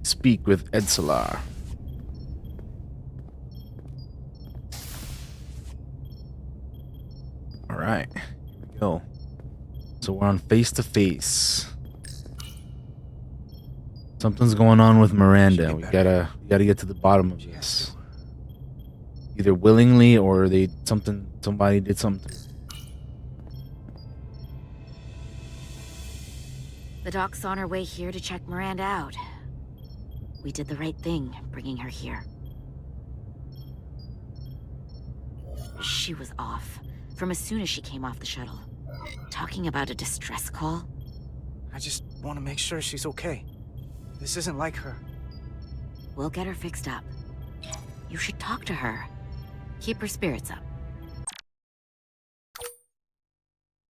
Speak with Edsalar. All right, here we go. So we're on face to face. Something's going on with Miranda. We gotta get to the bottom of this. Either willingly or somebody did something. The doc's on her way here to check Miranda out. We did the right thing, bringing her here. She was off, from as soon as she came off the shuttle. Talking about a distress call? I just want to make sure she's okay. This isn't like her. We'll get her fixed up. You should talk to her. Keep her spirits up.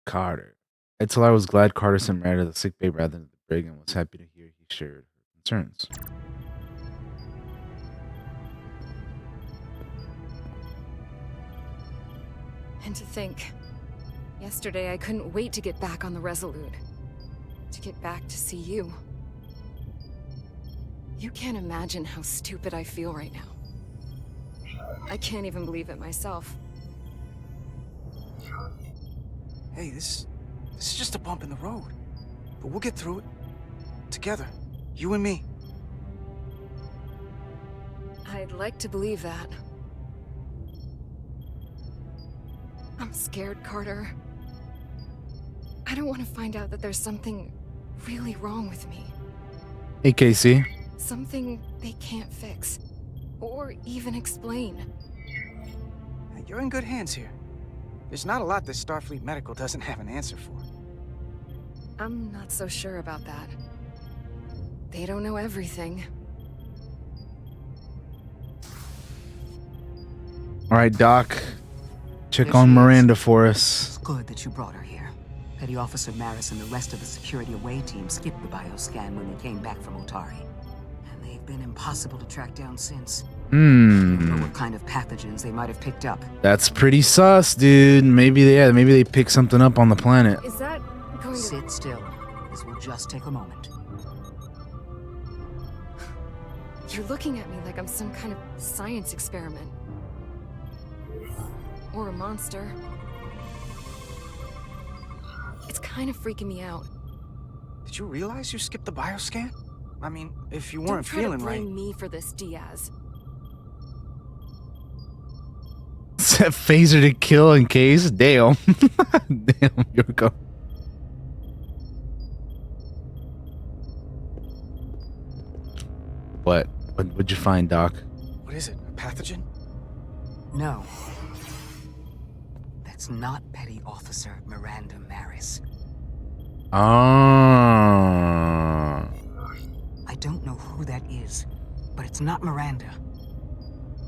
Carter. Edsalar was glad Carter sent Miranda to the sickbay rather than the brig and was happy to hear he shared her concerns. And to think, yesterday I couldn't wait to get back on the Resolute. To get back to see you. You can't imagine how stupid I feel right now. I can't even believe it myself. Hey, this is just a bump in the road. But we'll get through it. Together. You and me. I'd like to believe that. I'm scared, Carter. I don't want to find out that there's something really wrong with me. Hey, Casey. Something they can't fix. Or even explain. Hey, you're in good hands here. There's not a lot that Starfleet Medical doesn't have an answer for. I'm not so sure about that. They don't know everything. All right, Doc. Check on Miranda for us. It's good that you brought her here. Petty Officer Maris and the rest of the security away team skipped the bioscan when they came back from Otari. And they've been impossible to track down since. I don't know what kind of pathogens they might have picked up. That's pretty sus, dude. Maybe they picked something up on the planet. Is that going to... Sit still. This will just take a moment. You're looking at me like I'm some kind of science experiment. Or a monster. It's kind of freaking me out. Did you realize you skipped the bioscan? I mean, if you Don't weren't try feeling to right... blame me for this, Diaz. Set phaser to kill in case. Damn. Damn, Yurko. What'd you find, Doc? What is it? A pathogen? No. That's not Petty Officer Miranda Maris. Ah. I don't know who that is, but it's not Miranda.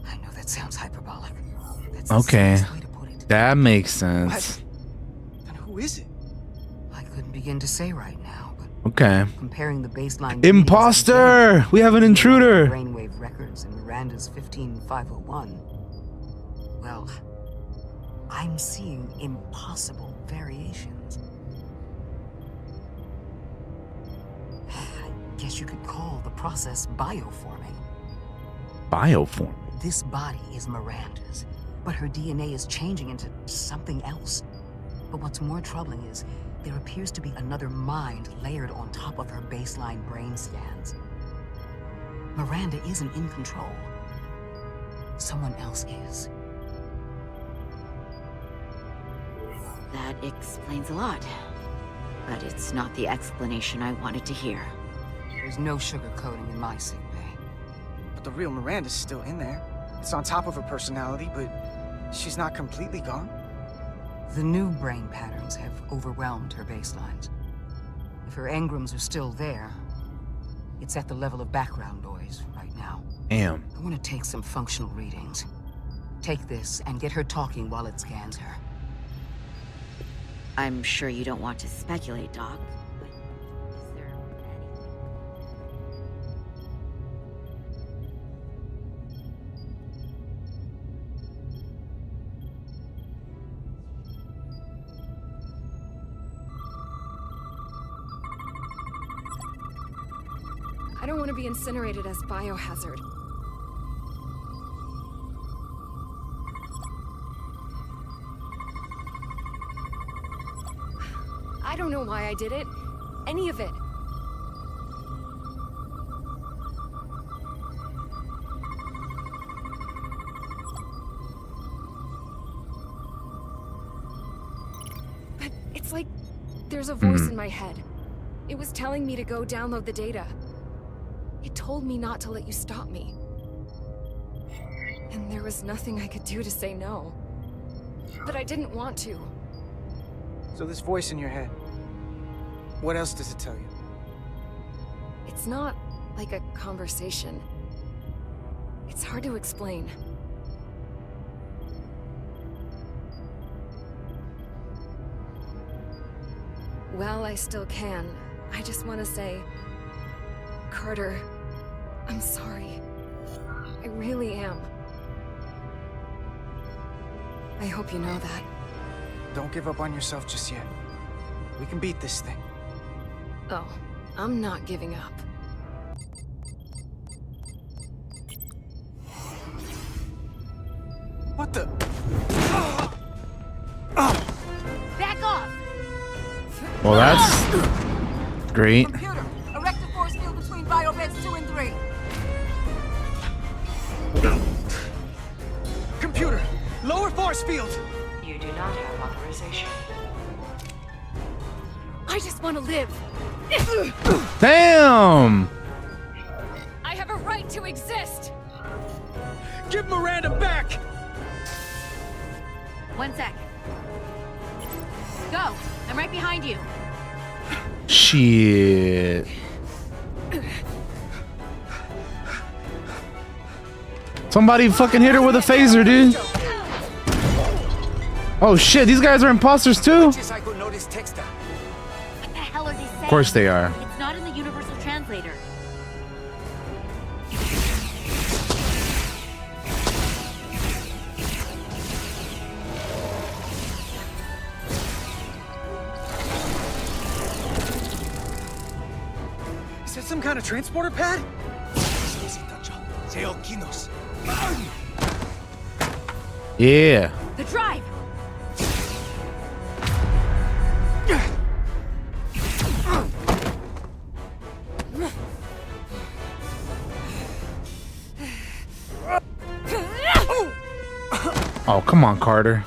I know that sounds hyperbolic. That's the Okay. simplest way to put it. That makes sense. What? Then who is it? I couldn't begin to say right now, but Okay. comparing the baseline... Imposter! We have an intruder! Brainwave records in Miranda's 15501. Well, I'm seeing impossible variations. I guess you could call the process bioforming. Bioform. This body is Miranda's, but her DNA is changing into something else. But what's more troubling is there appears to be another mind layered on top of her baseline brain scans. Miranda isn't in control. Someone else is. That explains a lot. But it's not the explanation I wanted to hear. There's no sugarcoating in my sickbay. But the real Miranda's still in there. It's on top of her personality, but she's not completely gone. The new brain patterns have overwhelmed her baselines. If her engrams are still there, it's at the level of background noise right now. Damn. I want to take some functional readings. Take this and get her talking while it scans her. I'm sure you don't want to speculate, Doc, but is there anything... I don't want to be incinerated as biohazard. I don't know why I did it. Any of it. But it's like there's a voice in my head. It was telling me to go download the data. It told me not to let you stop me. And there was nothing I could do to say no. But I didn't want to. So this voice in your head, what else does it tell you? It's not like a conversation. It's hard to explain. Well, I still can. I just want to say, Carter, I'm sorry. I really am. I hope you know that. Don't give up on yourself just yet. We can beat this thing. Oh, I'm not giving up. What the? Back off! Well, that's great. Computer, erect a force field between biobeds 2 and 3. Computer, lower force field! You do not have authorization. I just want to live. Damn! I have a right to exist. Give Miranda back! 1 sec. Go! I'm right behind you. Shit. Somebody fucking hit her with a phaser, dude. Oh shit, these guys are imposters too? What the hell are they saying? Of course they are. It's not in the universal translator. Is that some kind of transporter pad? Yeah. The drive! Oh, come on, Carter.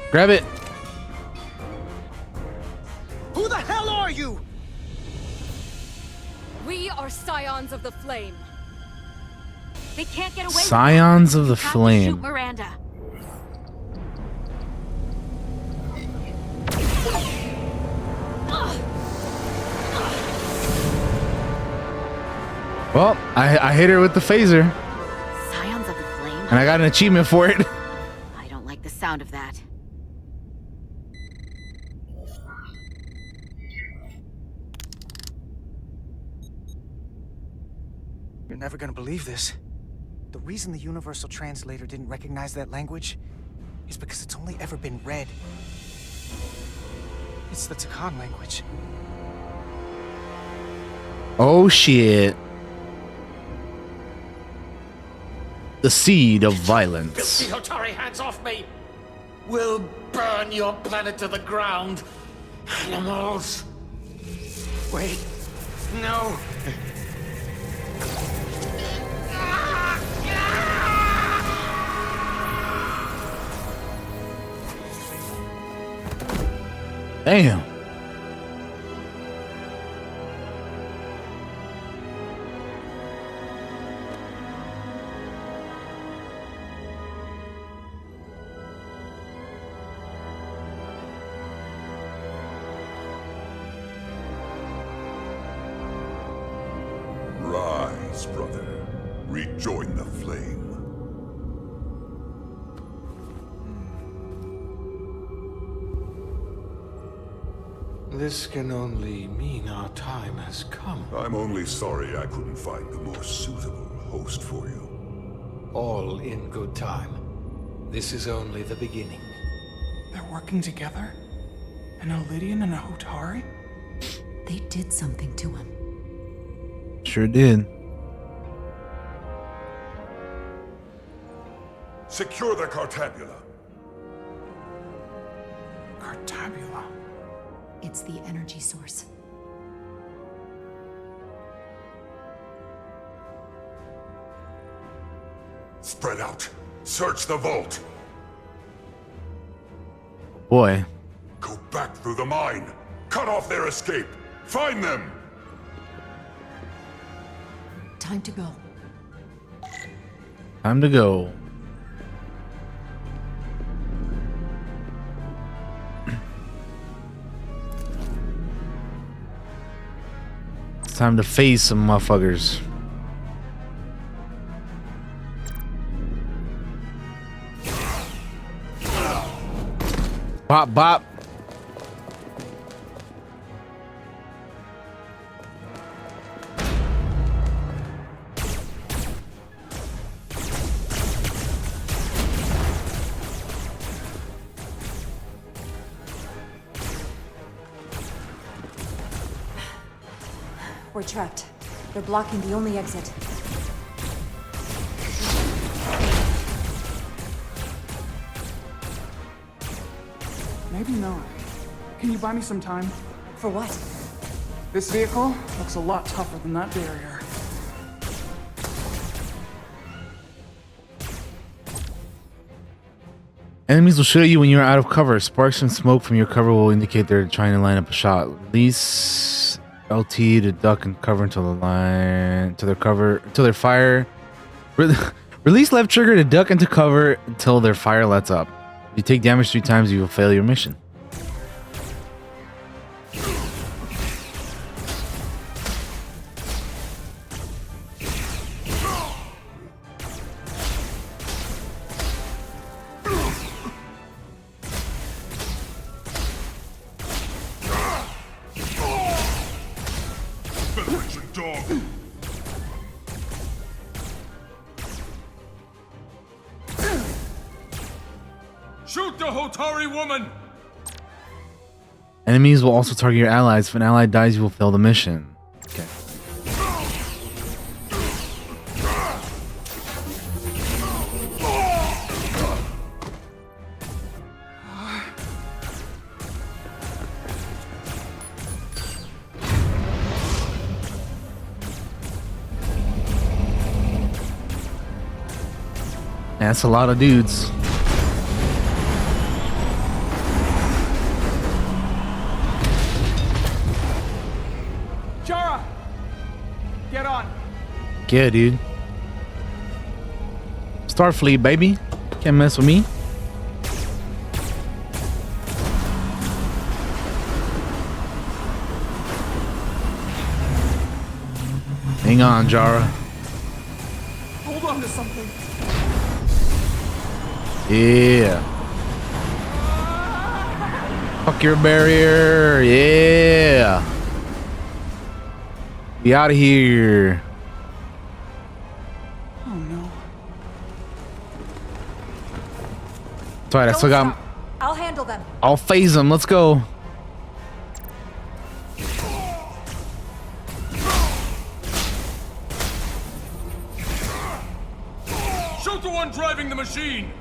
Grab it. Who the hell are you? We are Scions of the Flame. They can't get away with it. Scions of the Have to shoot Flame. Miranda. Well, I hit her with the phaser, Scions of the Flame? and I got an achievement for it. I don't like the sound of that. You're never gonna believe this. The reason the universal translator didn't recognize that language is because it's only ever been read. It's the Takan language. Oh shit. The seed of violence. Hotari, hands off me! We'll burn your planet to the ground. Animals. Wait. No. Damn. Rise, brother. Rejoin the flame. This can only mean our time has come. I'm only sorry I couldn't find the more suitable host for you. All in good time. This is only the beginning. They're working together? An Elidian and a Hotari? They did something to him. Sure did. Secure the Cartabula. Cartabula. It's the energy source. Spread out. Search the vault. Boy. Go back through the mine. Cut off their escape. Find them. Time to go. Time to go. It's time to face some motherfuckers. Bop, bop. We're trapped. They're blocking the only exit. Maybe not. Can you buy me some time? For what? This vehicle looks a lot tougher than that barrier. Enemies will shoot at you when you're out of cover. Sparks and smoke from your cover will indicate they're trying to line up a shot. Release LT to duck and cover until their fire. Release left trigger to duck into cover until their fire lets up. If you take damage 3 times, you will fail your mission. Shoot the Hotari woman! Enemies will also target your allies. If an ally dies, you will fail the mission. Okay. That's a lot of dudes. Chara! Get on. Yeah, dude. Starfleet, baby. Can't mess with me. Hang on, Jara. Hold on to something. Yeah. Fuck your barrier. Yeah. Be out of here. Oh no. That's right. I still got. I'll handle them. I'll phase them. Let's go. Shoot the one driving the machine!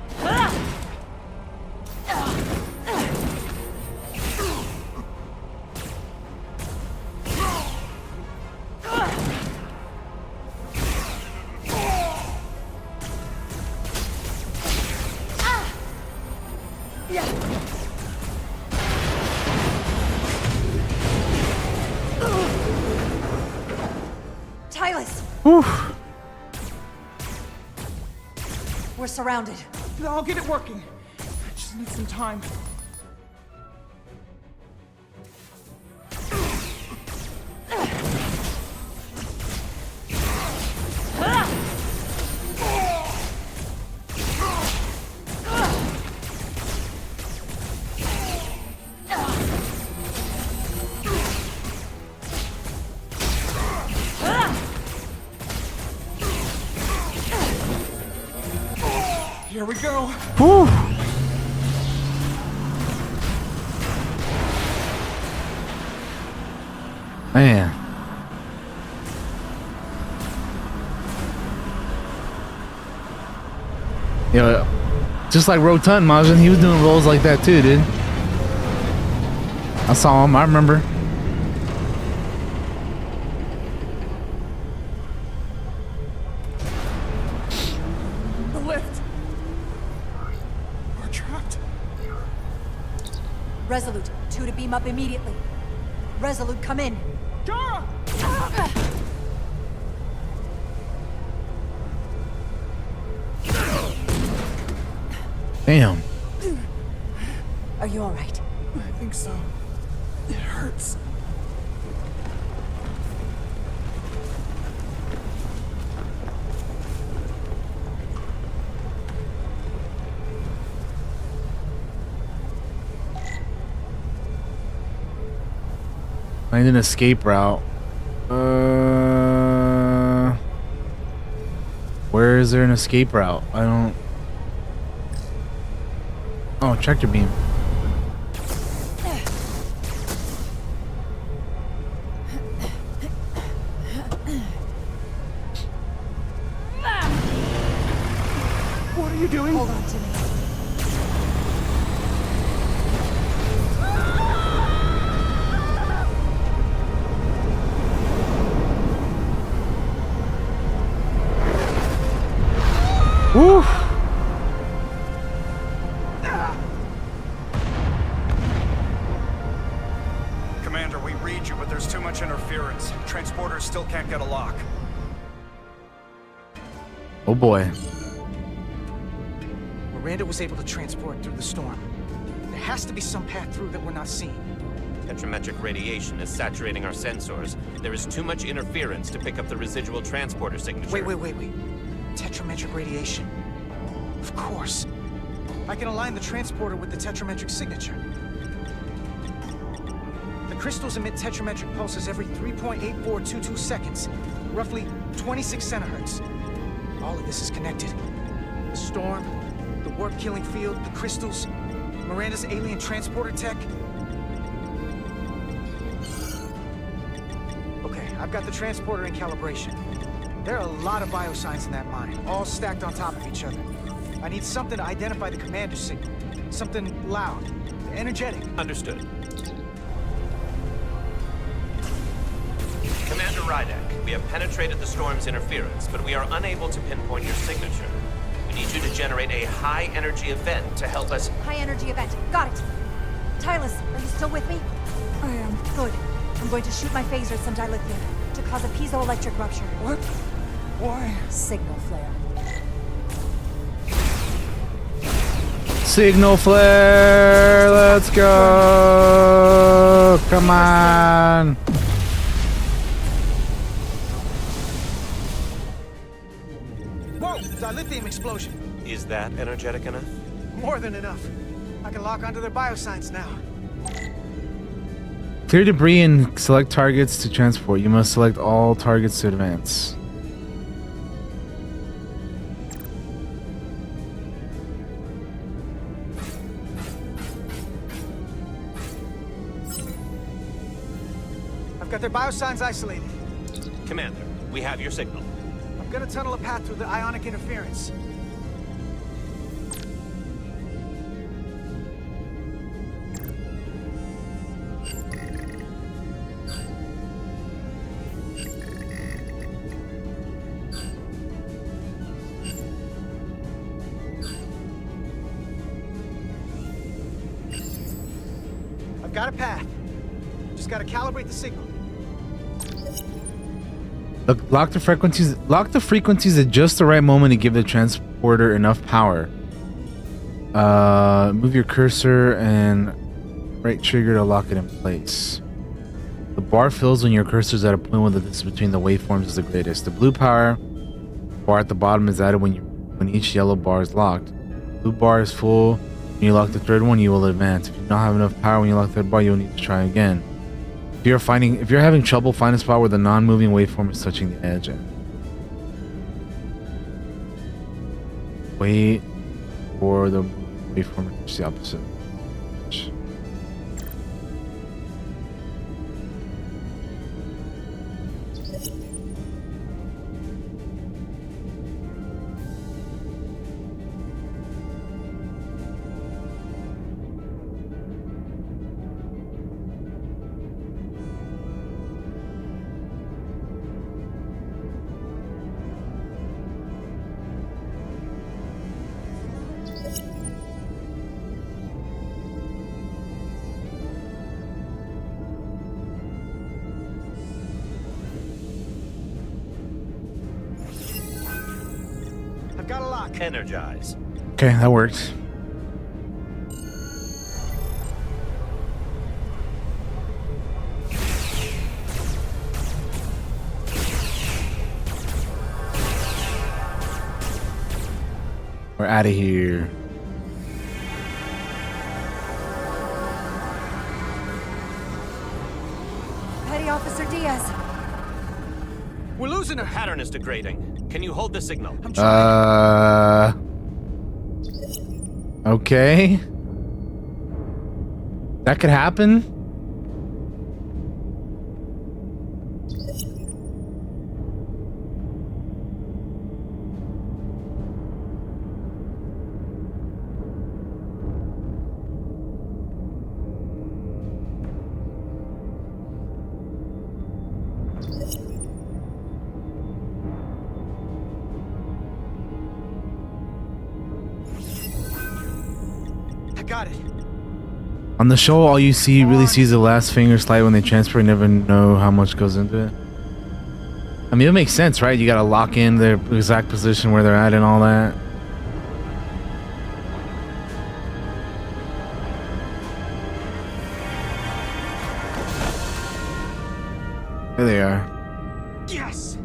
Tylus! Whew. We're surrounded. I'll get it working. I just need some time. Here we go. Whew. Man. Yeah, just like Rotund, Majin, he was doing roles like that too, dude. I saw him, I remember. The lift. We're trapped. Resolute, 2 to beam up immediately. Resolute, come in. Kara! Damn. Are you all right? I think so. It hurts. Find an escape route. Where is there an escape route? I don't. Oh, tractor beam. What are you doing? Hold on to me. Woo! Commander, we read you, but there's too much interference. Transporters still can't get a lock. Oh boy. Miranda was able to transport through the storm. There has to be some path through that we're not seeing. Tetrametric radiation is saturating our sensors. There is too much interference to pick up the residual transporter signature. Wait. Tetrametric radiation. Of course. I can align the transporter with the tetrametric signature. The crystals emit tetrametric pulses every 3.8422 seconds, roughly 26 centihertz. All of this is connected. The storm, the warp-killing field, the crystals, Miranda's alien transporter tech. Okay, I've got the transporter in calibration. There are a lot of biosigns in that mine, all stacked on top of each other. I need something to identify the commander signal. Something loud, energetic. Understood. Commander Rydek, we have penetrated the storm's interference, but we are unable to pinpoint your signature. We need you to generate a high-energy event to help us... High energy event. Got it. Tylus, are you still with me? I am. Good. I'm going to shoot my phaser at some dilithium to cause a piezoelectric rupture. What? Why? Signal flare. Signal flare. Let's go. Come on. Whoa! Dilithium explosion. Is that energetic enough? More than enough. I can lock onto their biosigns now. Clear debris and select targets to transport. You must select all targets to advance. I've got their biosigns isolated. Commander, we have your signal. I'm gonna tunnel a path through the ionic interference. I've got a path. Just gotta calibrate the signal. Lock the frequencies. Lock the frequencies at just the right moment to give the transporter enough power. Move your cursor and right trigger to lock it in place. The bar fills when your cursor is at a point where the distance between the waveforms is the greatest. The blue power bar at the bottom is added when each yellow bar is locked. Blue bar is full. When you lock the third one, you will advance. If you don't have enough power when you lock the third bar, you'll need to try again. If you're having trouble, find a spot where the non-moving waveform is touching the edge. Wait for the waveform to touch the opposite edge. I've got a lock. Energize. Okay, that works. We're out of here. Petty Officer Diaz. We're losing her. Pattern is degrading. Can you hold the signal? Okay. That could happen. I got it. On the show, all you see really sees the last finger slide when they transfer. You never know how much goes into it. I mean, it makes sense, right? You gotta lock in their exact position where they're at and all that. There they are. Yes!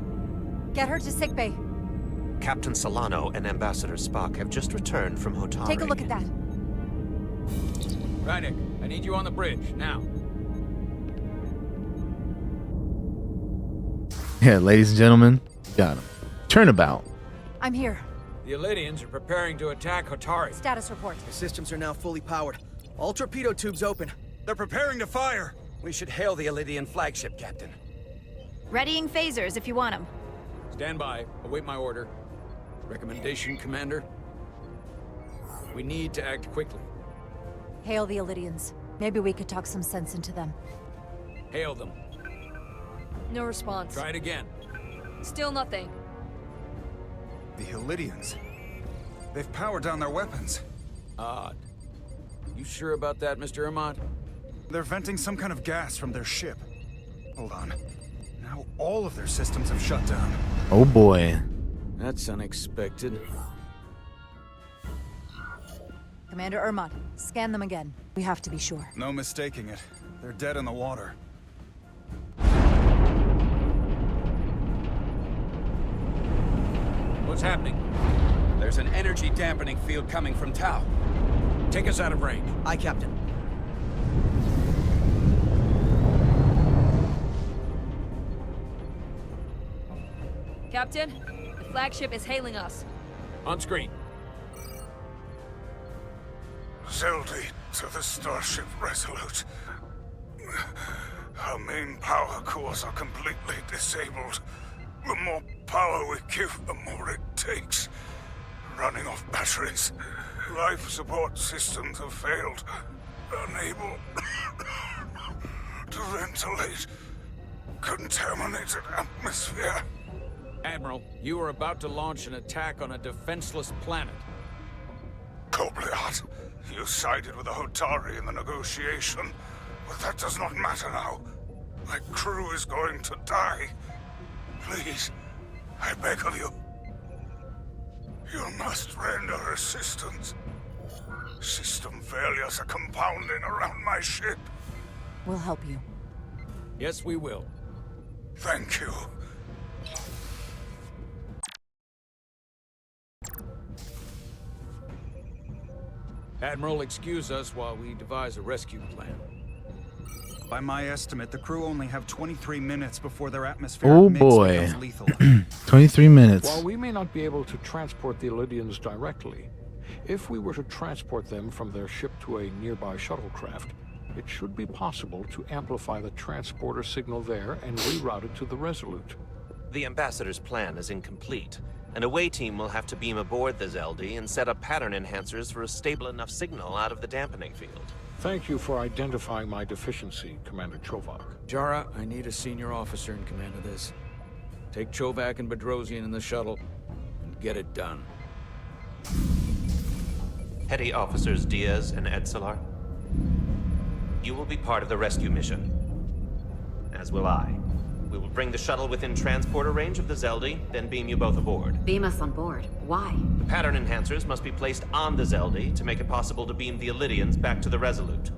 Get her to sickbay. Captain Solano and Ambassador Spock have just returned from Hotari. Take a look at that. Reineck, I need you on the bridge, now. Yeah, ladies and gentlemen, got him. Turnabout. I'm here. The Elydians are preparing to attack Hotari. Status report. The systems are now fully powered. All torpedo tubes open. They're preparing to fire. We should hail the Elydian flagship, Captain. Readying phasers if you want them. Stand by. Await my order. Recommendation, Commander? We need to act quickly. Hail the Elydians. Maybe we could talk some sense into them. Hail them. No response. Try it again. Still nothing. The Elydians. They've powered down their weapons. Odd. You sure about that, Mr. Amat? They're venting some kind of gas from their ship. Hold on. Now all of their systems have shut down. Oh boy. That's unexpected. Commander Ermont, scan them again. We have to be sure. No mistaking it. They're dead in the water. What's happening? There's an energy dampening field coming from Tau. Take us out of range. Aye, Captain. Captain, the flagship is hailing us. On screen. Zeldy to the Starship Resolute. Our main power cores are completely disabled. The more power we give, the more it takes. Running off batteries. Life support systems have failed. Unable to ventilate. Contaminated atmosphere. Admiral, you are about to launch an attack on a defenseless planet. Cobliot, you sided with the Hotari in the negotiation, but that does not matter now. My crew is going to die. Please, I beg of you. You must render assistance. System failures are compounding around my ship. We'll help you. Yes, we will. Thank you. Admiral, excuse us while we devise a rescue plan. By my estimate, the crew only have 23 minutes before their atmospheric mix becomes lethal. 23 minutes. While we may not be able to transport the Elydians directly, if we were to transport them from their ship to a nearby shuttlecraft, it should be possible to amplify the transporter signal there and reroute it to the Resolute. The Ambassador's plan is incomplete. An away team will have to beam aboard the Zeldi and set up pattern enhancers for a stable enough signal out of the dampening field. Thank you for identifying my deficiency, Commander Chovak. Jara, I need a senior officer in command of this. Take Chovak and Bedrosian in the shuttle, and get it done. Petty Officers Diaz and Edsalar, you will be part of the rescue mission. As will I. We will bring the shuttle within transporter range of the Zeldi, then beam you both aboard. Beam us on board. Why? The pattern enhancers must be placed on the Zeldi to make it possible to beam the Illydians back to the Resolute.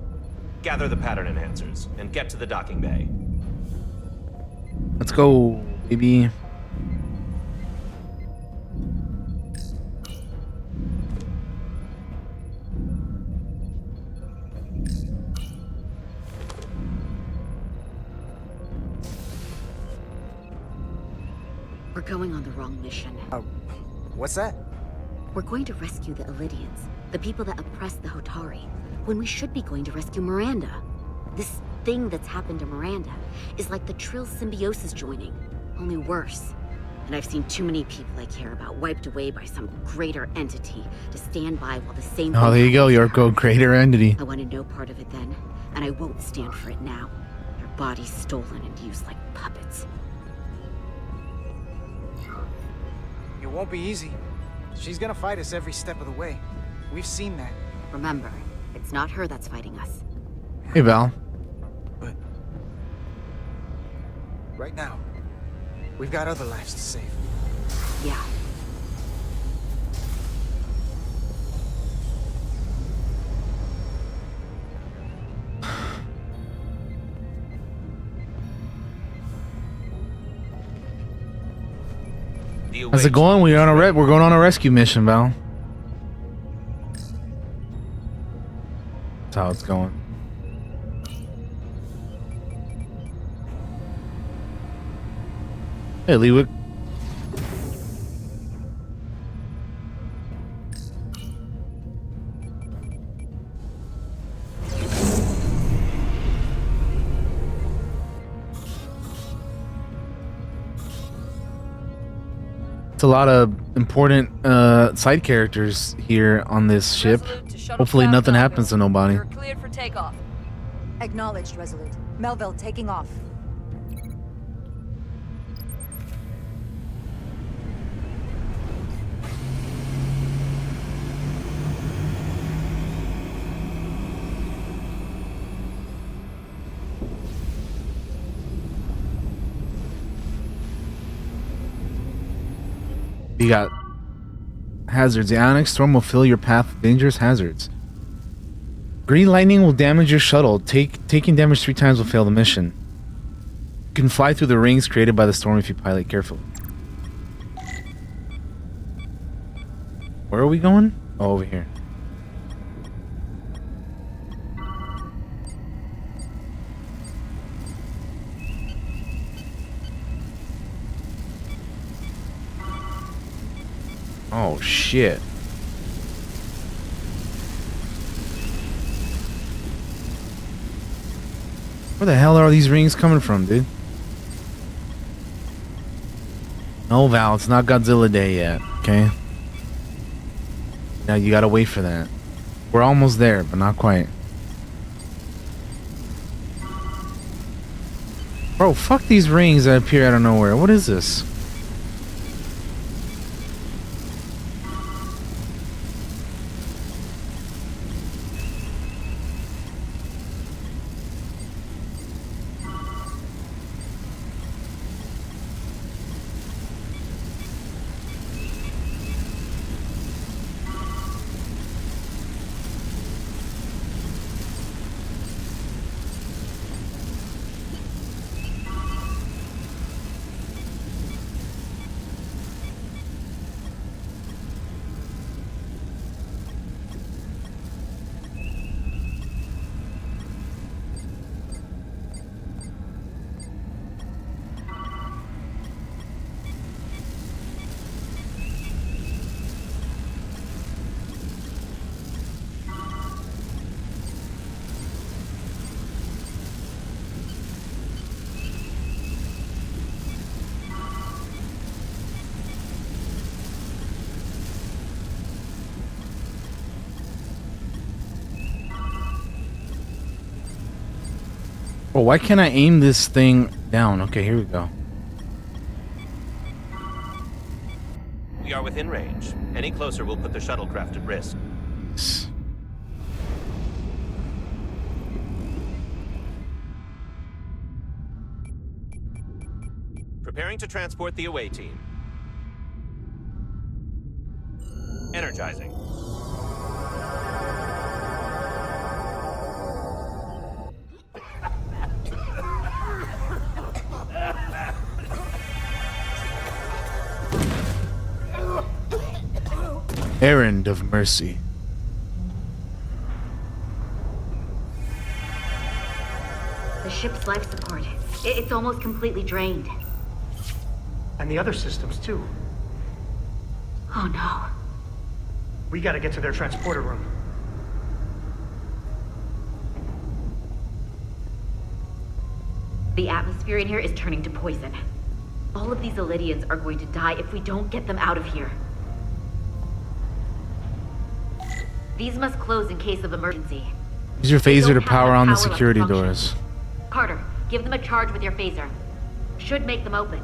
Gather the pattern enhancers, and get to the docking bay. Let's go, baby. We're going on the wrong mission. What's that? We're going to rescue the Illydians, the people that oppressed the Hotari, when we should be going to rescue Miranda. This thing that's happened to Miranda is like the Trill symbiosis joining, only worse. And I've seen too many people I care about wiped away by some greater entity to stand by while the same Oh, there you go, Yorko, greater entity. I wanted no part of it then, and I won't stand for it now. Their bodies stolen and used like puppets. It won't be easy. She's gonna fight us every step of the way. We've seen that. Remember, it's not her that's fighting us. Hey, Val. But right now, we've got other lives to save. Yeah. How's it going? We're going on a rescue mission, Val. That's how it's going. Hey, Leewick. It's a lot of important side characters here on this ship. Hopefully nothing happens to nobody. You're cleared for takeoff. Acknowledged, Resolute. Melville taking off. You got hazards. The ionic storm will fill your path with dangerous hazards. Green lightning will damage your shuttle. Taking damage 3 times will fail the mission. You can fly through the rings created by the storm if you pilot carefully. Where are we going? Oh, over here. Oh, shit. Where the hell are these rings coming from, dude? No, Val, it's not Godzilla Day yet, okay? Now you gotta wait for that. We're almost there, but not quite. Bro, fuck these rings that appear out of nowhere. What is this? Bro, why can't I aim this thing down? Okay, here we go. We are within range. Any closer will put the shuttlecraft at risk. Preparing to transport the away team. Energizing. Errand of mercy. The ship's life support. It's almost completely drained. And the other systems, too. Oh no. We gotta get to their transporter room. The atmosphere in here is turning to poison. All of these Elydians are going to die if we don't get them out of here. These must close in case of emergency. Use your phaser to power on the security doors. Carter, give them a charge with your phaser. Should make them open.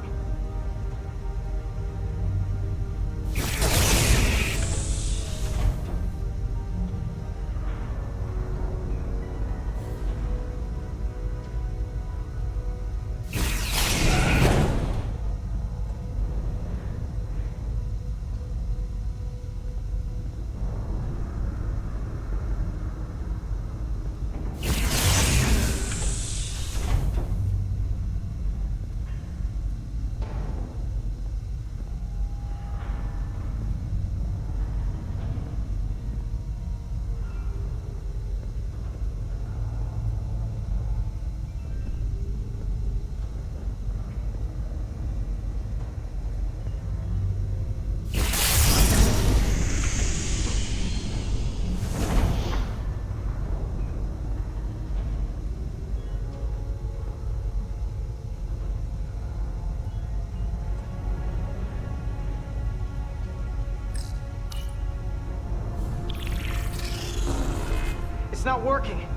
It's not working.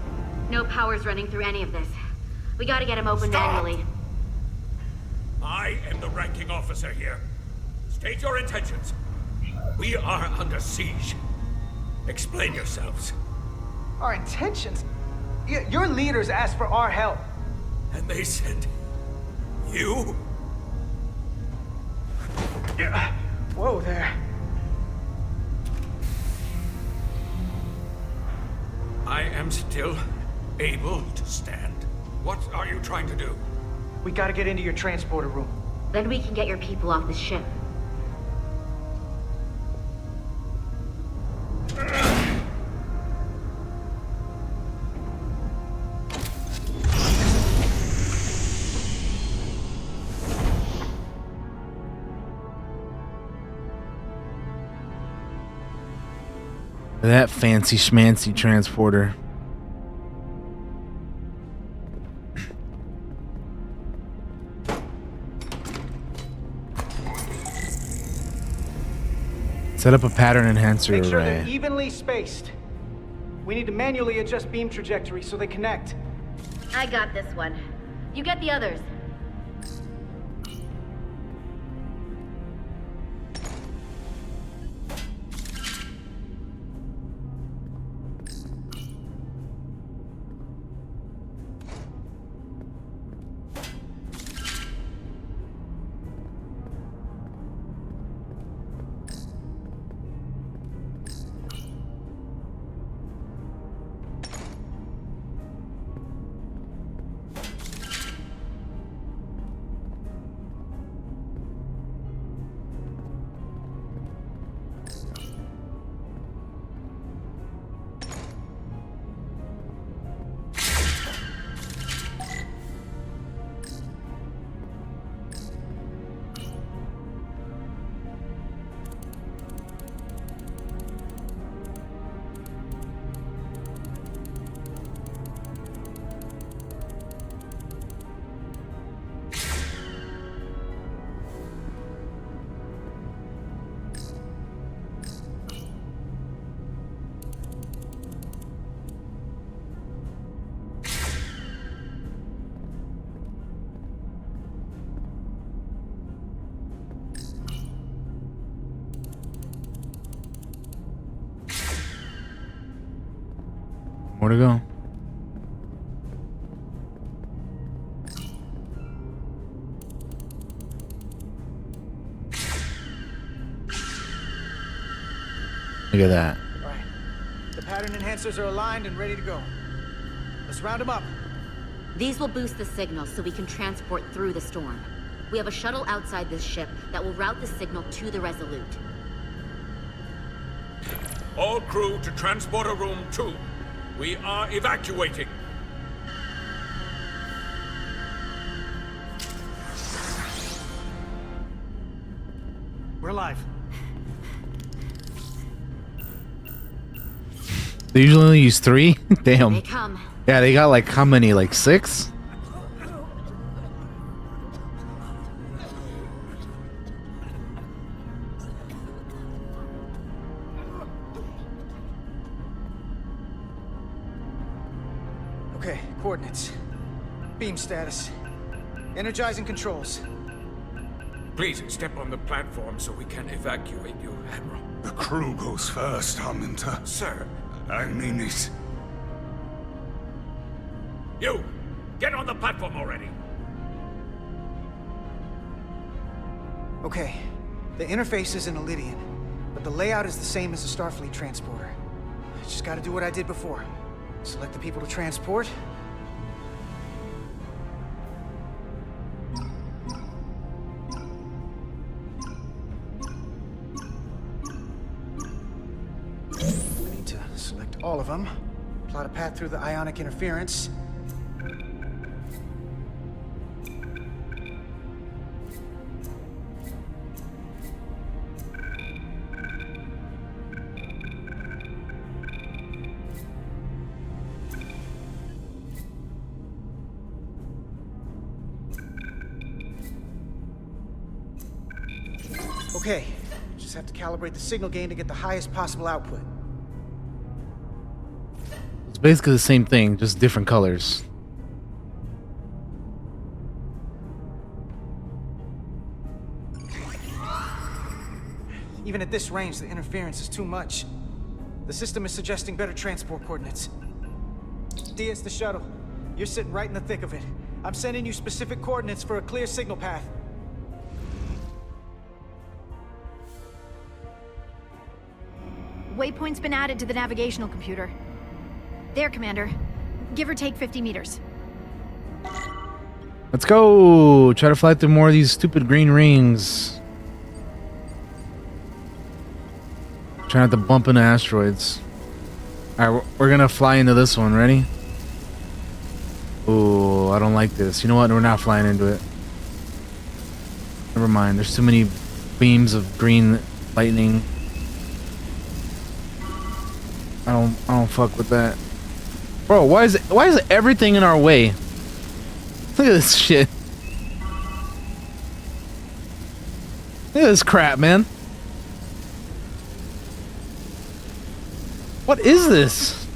No power's running through any of this. We gotta get him open manually. I am the ranking officer here. State your intentions. We are under siege. Explain yourselves. Our intentions? Your leaders asked for our help. And they sent you? Yeah. Whoa there. I am still able to stand. What are you trying to do? We gotta get into your transporter room. Then we can get your people off this ship. That fancy schmancy transporter. Set up a pattern enhancer Make sure array. they're evenly spaced. We need to manually adjust beam trajectory so they connect. I got this one. You get the others. Where to go? Look at that. All right. The pattern enhancers are aligned and ready to go. Let's round them up. These will boost the signal so we can transport through the storm. We have a shuttle outside this ship that will route the signal to the Resolute. All crew to Transporter Room 2. We are evacuating. We're live. They usually only use 3? Damn. They come. Yeah, they got like how many? Like 6? Okay, coordinates. Beam status. Energizing controls. Please step on the platform so we can evacuate you, Admiral. The crew goes first, Hunter. Sir. I mean it. You! Get on the platform already! Okay, the interface is in Elydian, but the layout is the same as the Starfleet transporter. I just gotta do what I did before. Select the people to transport. I need to select all of them. Plot a path through the ionic interference. Okay, just have to calibrate the signal gain to get the highest possible output. It's basically the same thing, just different colors. Even at this range, the interference is too much. The system is suggesting better transport coordinates. D, it's the shuttle. You're sitting right in the thick of it. I'm sending you specific coordinates for a clear signal path. Waypoint's been added to the navigational computer. There, Commander. Give or take 50 meters. Let's go! Try to fly through more of these stupid green rings. Try not to bump into asteroids. Alright, we're gonna fly into this one. Ready? Ooh, I don't like this. You know what? We're not flying into it. Never mind. There's too many beams of green lightning. I don't fuck with that. Bro, why is everything in our way? Look at this shit. Look at this crap, man. What is this?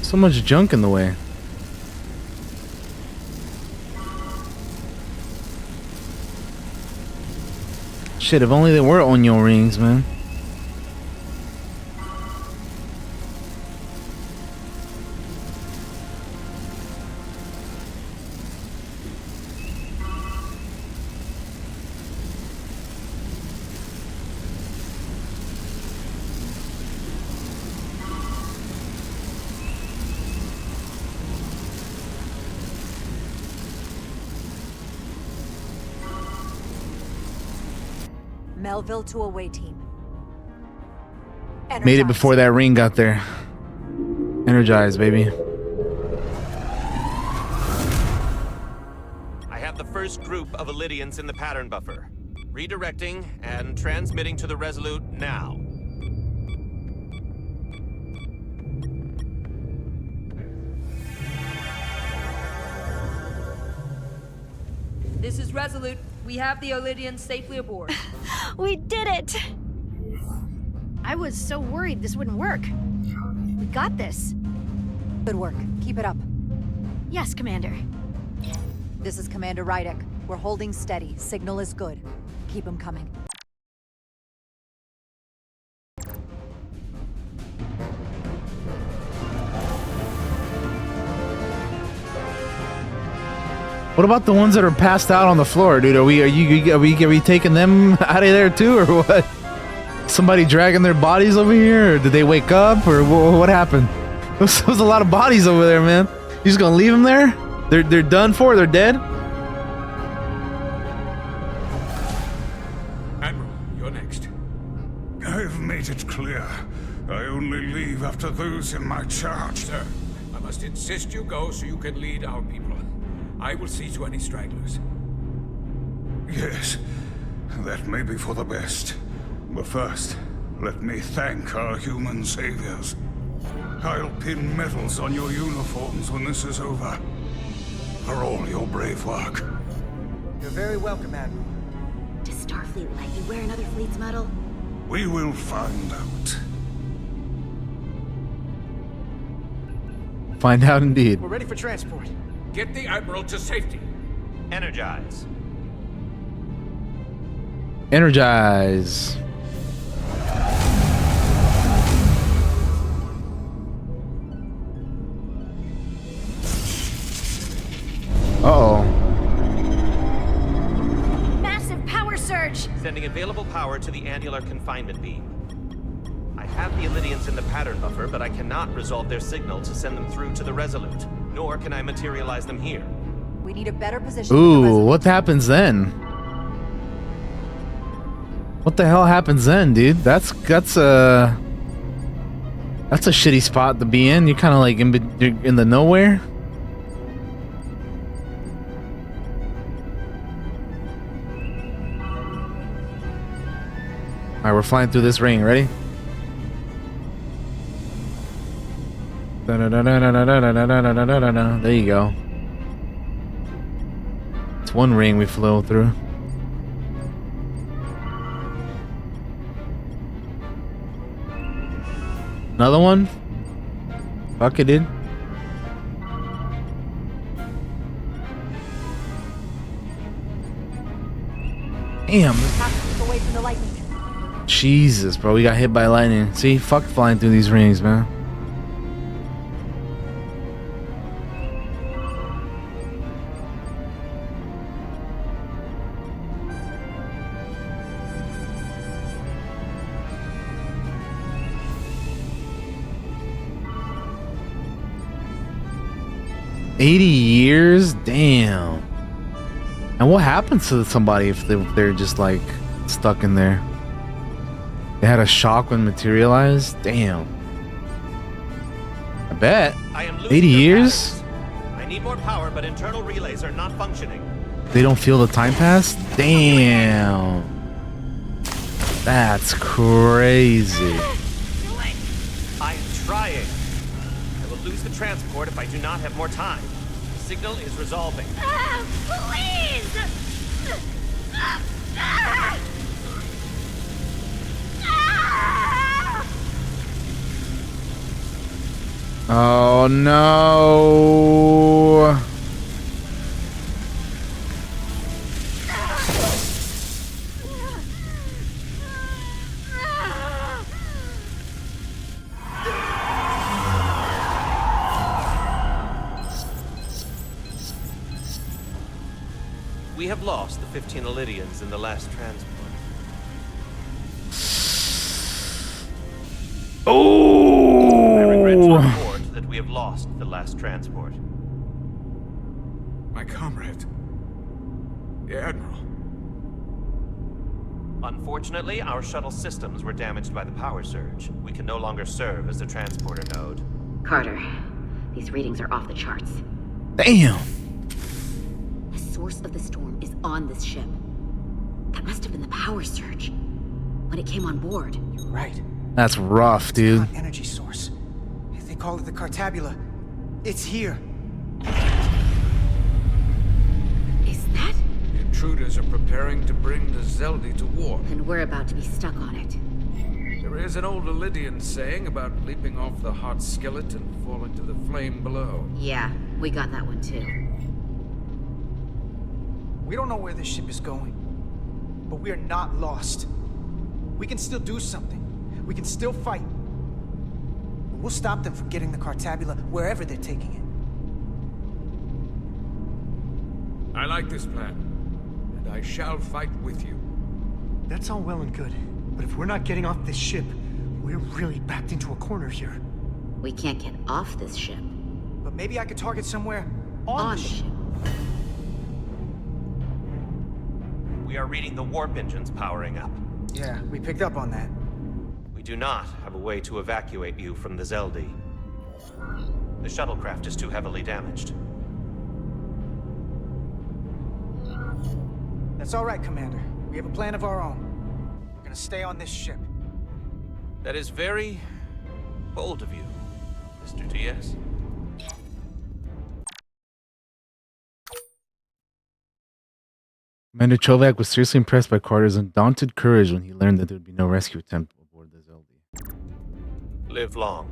So much junk in the way. Shit, if only they were onion rings, man. Melville to away team. Made it before that ring got there. Energize, baby. I have the first group of Elydians in the pattern buffer. Redirecting and transmitting to the Resolute now. This is Resolute. We have the Elydians safely aboard. We did it! I was so worried this wouldn't work. We got this. Good work. Keep it up. Yes, Commander. This is Commander Rydek. We're holding steady. Signal is good. Keep them coming. What about the ones that are passed out on the floor, dude? Are we taking them out of there too, or what? Somebody dragging their bodies over here, or did they wake up, or what happened? There's a lot of bodies over there, man. You just gonna leave them there? They're done for. They're dead. Admiral, you're next. I've made it clear. I only leave after those in my charge. Sir, I must insist you go so you can lead our people. I will see to any stragglers. Yes, that may be for the best. But first, let me thank our human saviors. I'll pin medals on your uniforms when this is over. For all your brave work. You're very welcome, Admiral. Does Starfleet let you wear another fleet's medal? We will find out. Find out indeed. We're ready for transport. Get the Admiral to safety. Energize. Energize. Uh-oh. Massive power surge! Sending available power to the annular confinement beam. I have the Illidians in the pattern buffer, but I cannot resolve their signal to send them through to the Resolute. Nor can I materialize them here. We need a better position. Ooh, what happens then? What the hell happens then, dude? That's a shitty spot to be in. You're kind of like you're in the nowhere. All right, we're flying through this ring. Ready? There you go. It's one ring we flew through. Another one? Fuck it, dude. Damn. Away from the lightning. Jesus, bro, we got hit by lightning. See, fuck flying through these rings, man. $80 years? Damn. And what happens to somebody if they're just like stuck in there? They had a shock when materialized? Damn. I bet. 80 years? I need more power, but internal relays are not functioning. They don't feel the time pass? Damn. That's crazy. I am trying. I will lose the transport if I do not have more time. The signal is resolving. Please! Oh no. We have lost the 15 Illidians in the last transport. Oh! I regret to report that we have lost the last transport. My comrade. The Admiral. Unfortunately, our shuttle systems were damaged by the power surge. We can no longer serve as a transporter node. Carter, these readings are off the charts. Damn. The source of the storm is on this ship. That must have been the power surge when it came on board. You're right. That's rough, dude. Energy source. They call it the Cartabula. It's here. Is that? The intruders are preparing to bring the Zeldi to war. And we're about to be stuck on it. There is an old Illidian saying about leaping off the hot skillet and falling to the flame below. Yeah, we got that one too. We don't know where this ship is going, but we are not lost. We can still do something. We can still fight. We'll stop them from getting the Cartabula wherever they're taking it. I like this plan, and I shall fight with you. That's all well and good, but if we're not getting off this ship, we're really backed into a corner here. We can't get off this ship. But maybe I could target somewhere on the ship. We are reading the warp engines powering up. Yeah, we picked up on that. We do not have a way to evacuate you from the Zeldi. The shuttlecraft is too heavily damaged. That's all right, Commander. We have a plan of our own. We're gonna stay on this ship. That is very bold of you, Mr. Diaz. Commander Chovak was seriously impressed by Carter's undaunted courage when he learned that there would be no rescue attempt aboard the Zeldi. Live long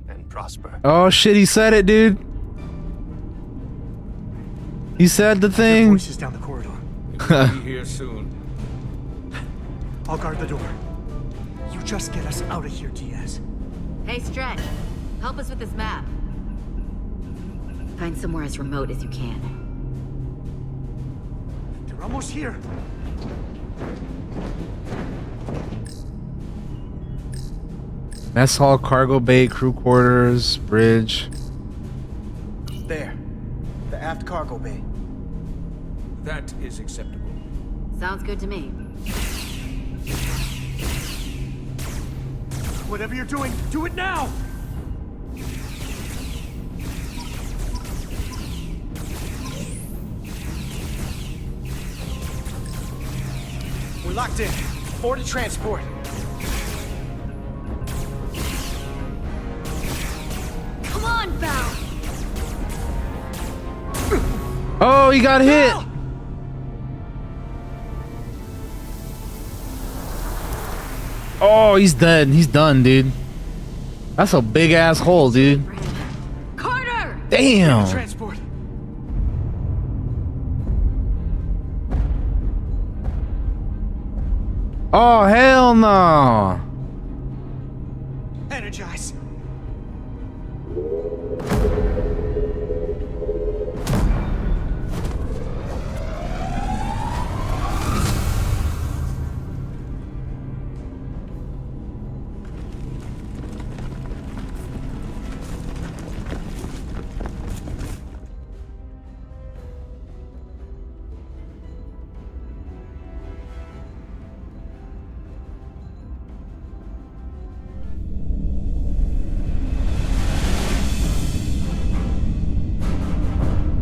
and prosper. Oh shit, he said it, dude. He said the thing. Voices down the corridor. We'll be here soon. I'll guard the door. You just get us out of here, Diaz. Hey, Stretch. Help us with this map. Find somewhere as remote as you can. They're almost here. Mess hall, cargo bay, crew quarters, bridge. There. The aft cargo bay. That is acceptable. Sounds good to me. Whatever you're doing, do it now! We're locked in. Board to transport. Come on, Val! Oh, he got hit. Oh, he's dead. He's done, dude. That's a big ass hole, dude. Carter! Damn. Transport. Oh, hell no. Energize.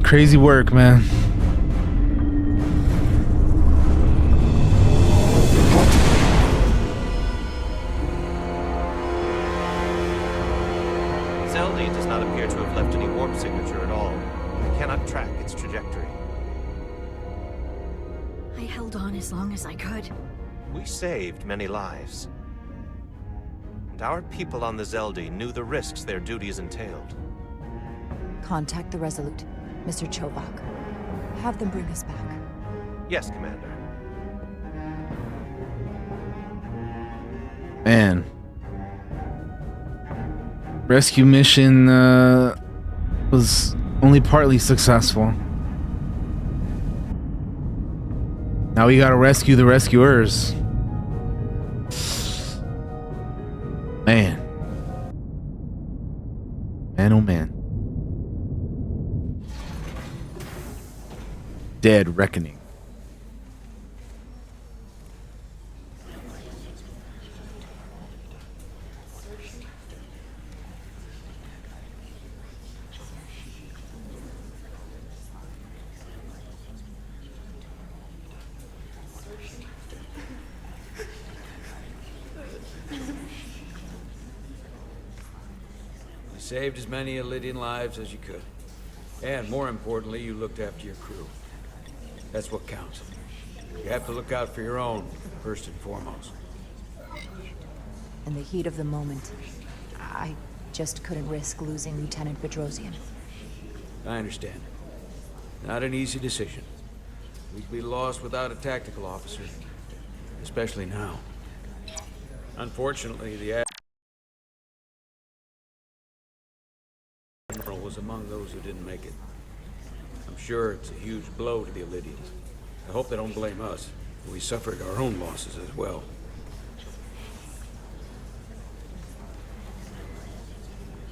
Crazy work, man. Zeldi does not appear to have left any warp signature at all. We cannot track its trajectory. I held on as long as I could. We saved many lives. And our people on the Zeldi knew the risks their duties entailed. Contact the Resolute, Mr. Chovak. Have them bring us back. Yes, Commander. Man. Rescue mission was only partly successful. Now we gotta rescue the rescuers. Man. Man, oh man. Dead Reckoning. You saved as many Elydian lives as you could. And more importantly, you looked after your crew. That's what counts. You have to look out for your own, first and foremost. In the heat of the moment, I just couldn't risk losing Lieutenant Bedrosian. I understand. Not an easy decision. We'd be lost without a tactical officer. Especially now. Unfortunately, the Admiral was among those who didn't make it. I'm sure it's a huge blow to the Illydians. I hope they don't blame us. We suffered our own losses as well.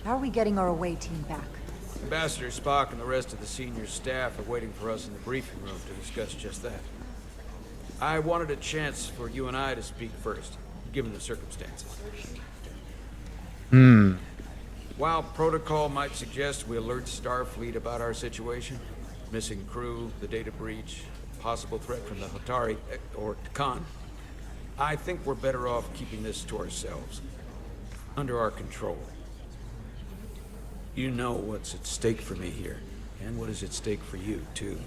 How are we getting our away team back? Ambassador Spock and the rest of the senior staff are waiting for us in the briefing room to discuss just that. I wanted a chance for you and I to speak first, given the circumstances. While protocol might suggest we alert Starfleet about our situation, missing crew, the data breach, possible threat from the Hotari, or Khan, I think we're better off keeping this to ourselves, under our control. You know what's at stake for me here, and what is at stake for you, too.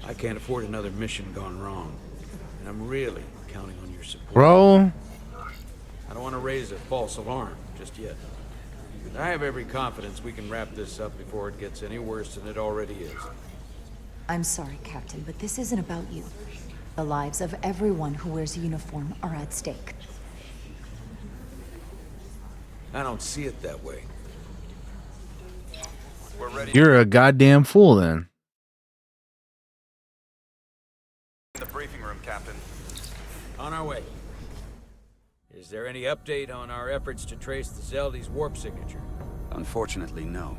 I can't afford another mission gone wrong, and I'm really counting on your support. Bro. I don't want to raise a false alarm just yet. But I have every confidence we can wrap this up before it gets any worse than it already is. I'm sorry, Captain, but this isn't about you. The lives of everyone who wears a uniform are at stake. I don't see it that way. We're ready. You're a goddamn fool then. In the briefing room, Captain. On our way. Is there any update on our efforts to trace the Zeldy's warp signature? Unfortunately, no.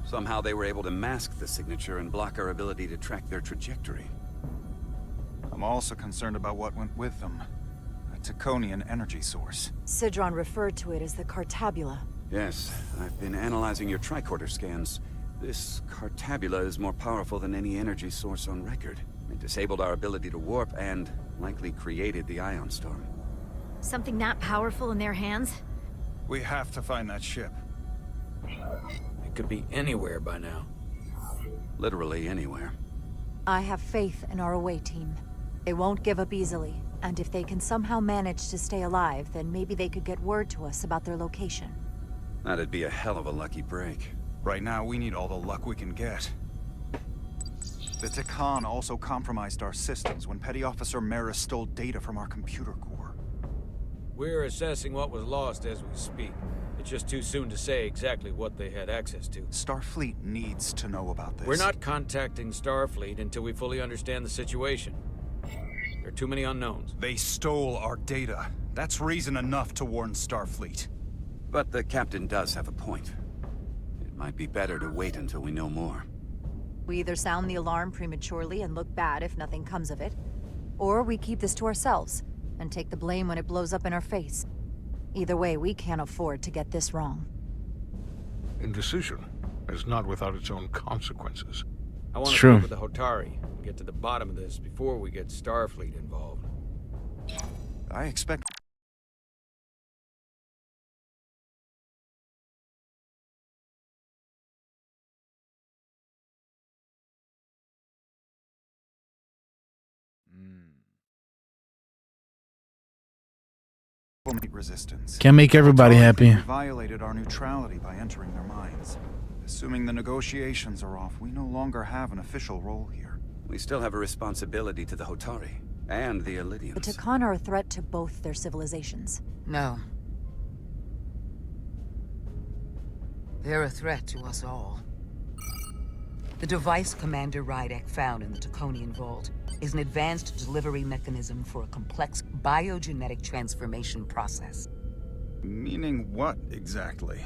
Somehow they were able to mask the signature and block our ability to track their trajectory. I'm also concerned about what went with them. A Taconian energy source. Sidron referred to it as the Cartabula. Yes, I've been analyzing your tricorder scans. This Cartabula is more powerful than any energy source on record. It disabled our ability to warp and likely created the ion storm. Something that powerful in their hands? We have to find that ship. It could be anywhere by now. Literally anywhere. I have faith in our away team. They won't give up easily, and if they can somehow manage to stay alive, then maybe they could get word to us about their location. That'd be a hell of a lucky break. Right now, we need all the luck we can get. The Takan also compromised our systems when Petty Officer Maris stole data from our computer core. We're assessing what was lost as we speak. It's just too soon to say exactly what they had access to. Starfleet needs to know about this. We're not contacting Starfleet until we fully understand the situation. There are too many unknowns. They stole our data. That's reason enough to warn Starfleet. But the captain does have a point. It might be better to wait until we know more. We either sound the alarm prematurely and look bad if nothing comes of it, or we keep this to ourselves and take the blame when it blows up in our face. Either way, we can't afford to get this wrong. Indecision is not without its own consequences. I want to speak with the Hotari and get to the bottom of this before we get Starfleet involved. I expect... meet resistance. Can't make everybody happy. We violated our neutrality by entering their minds. Assuming the negotiations are off, we no longer have an official role here. We still have a responsibility to the Hotari and the Illydians. The Takan are a threat to both their civilizations. No. They're a threat to us all. The device Commander Rydek found in the Taconian Vault is an advanced delivery mechanism for a complex biogenetic transformation process. Meaning what, exactly?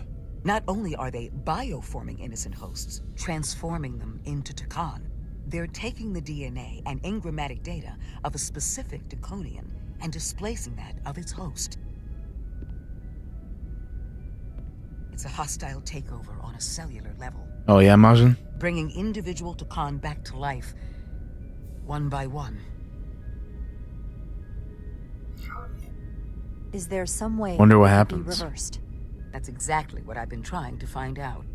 Not only are they bioforming innocent hosts, transforming them into Takan, they're taking the DNA and engrammatic data of a specific Taconian and displacing that of its host. It's a hostile takeover on a cellular level. Oh yeah, Majin? Bringing individual Takan back to life, one by one. Is there some way Wonder what it could happens. be reversed? That's exactly what I've been trying to find out.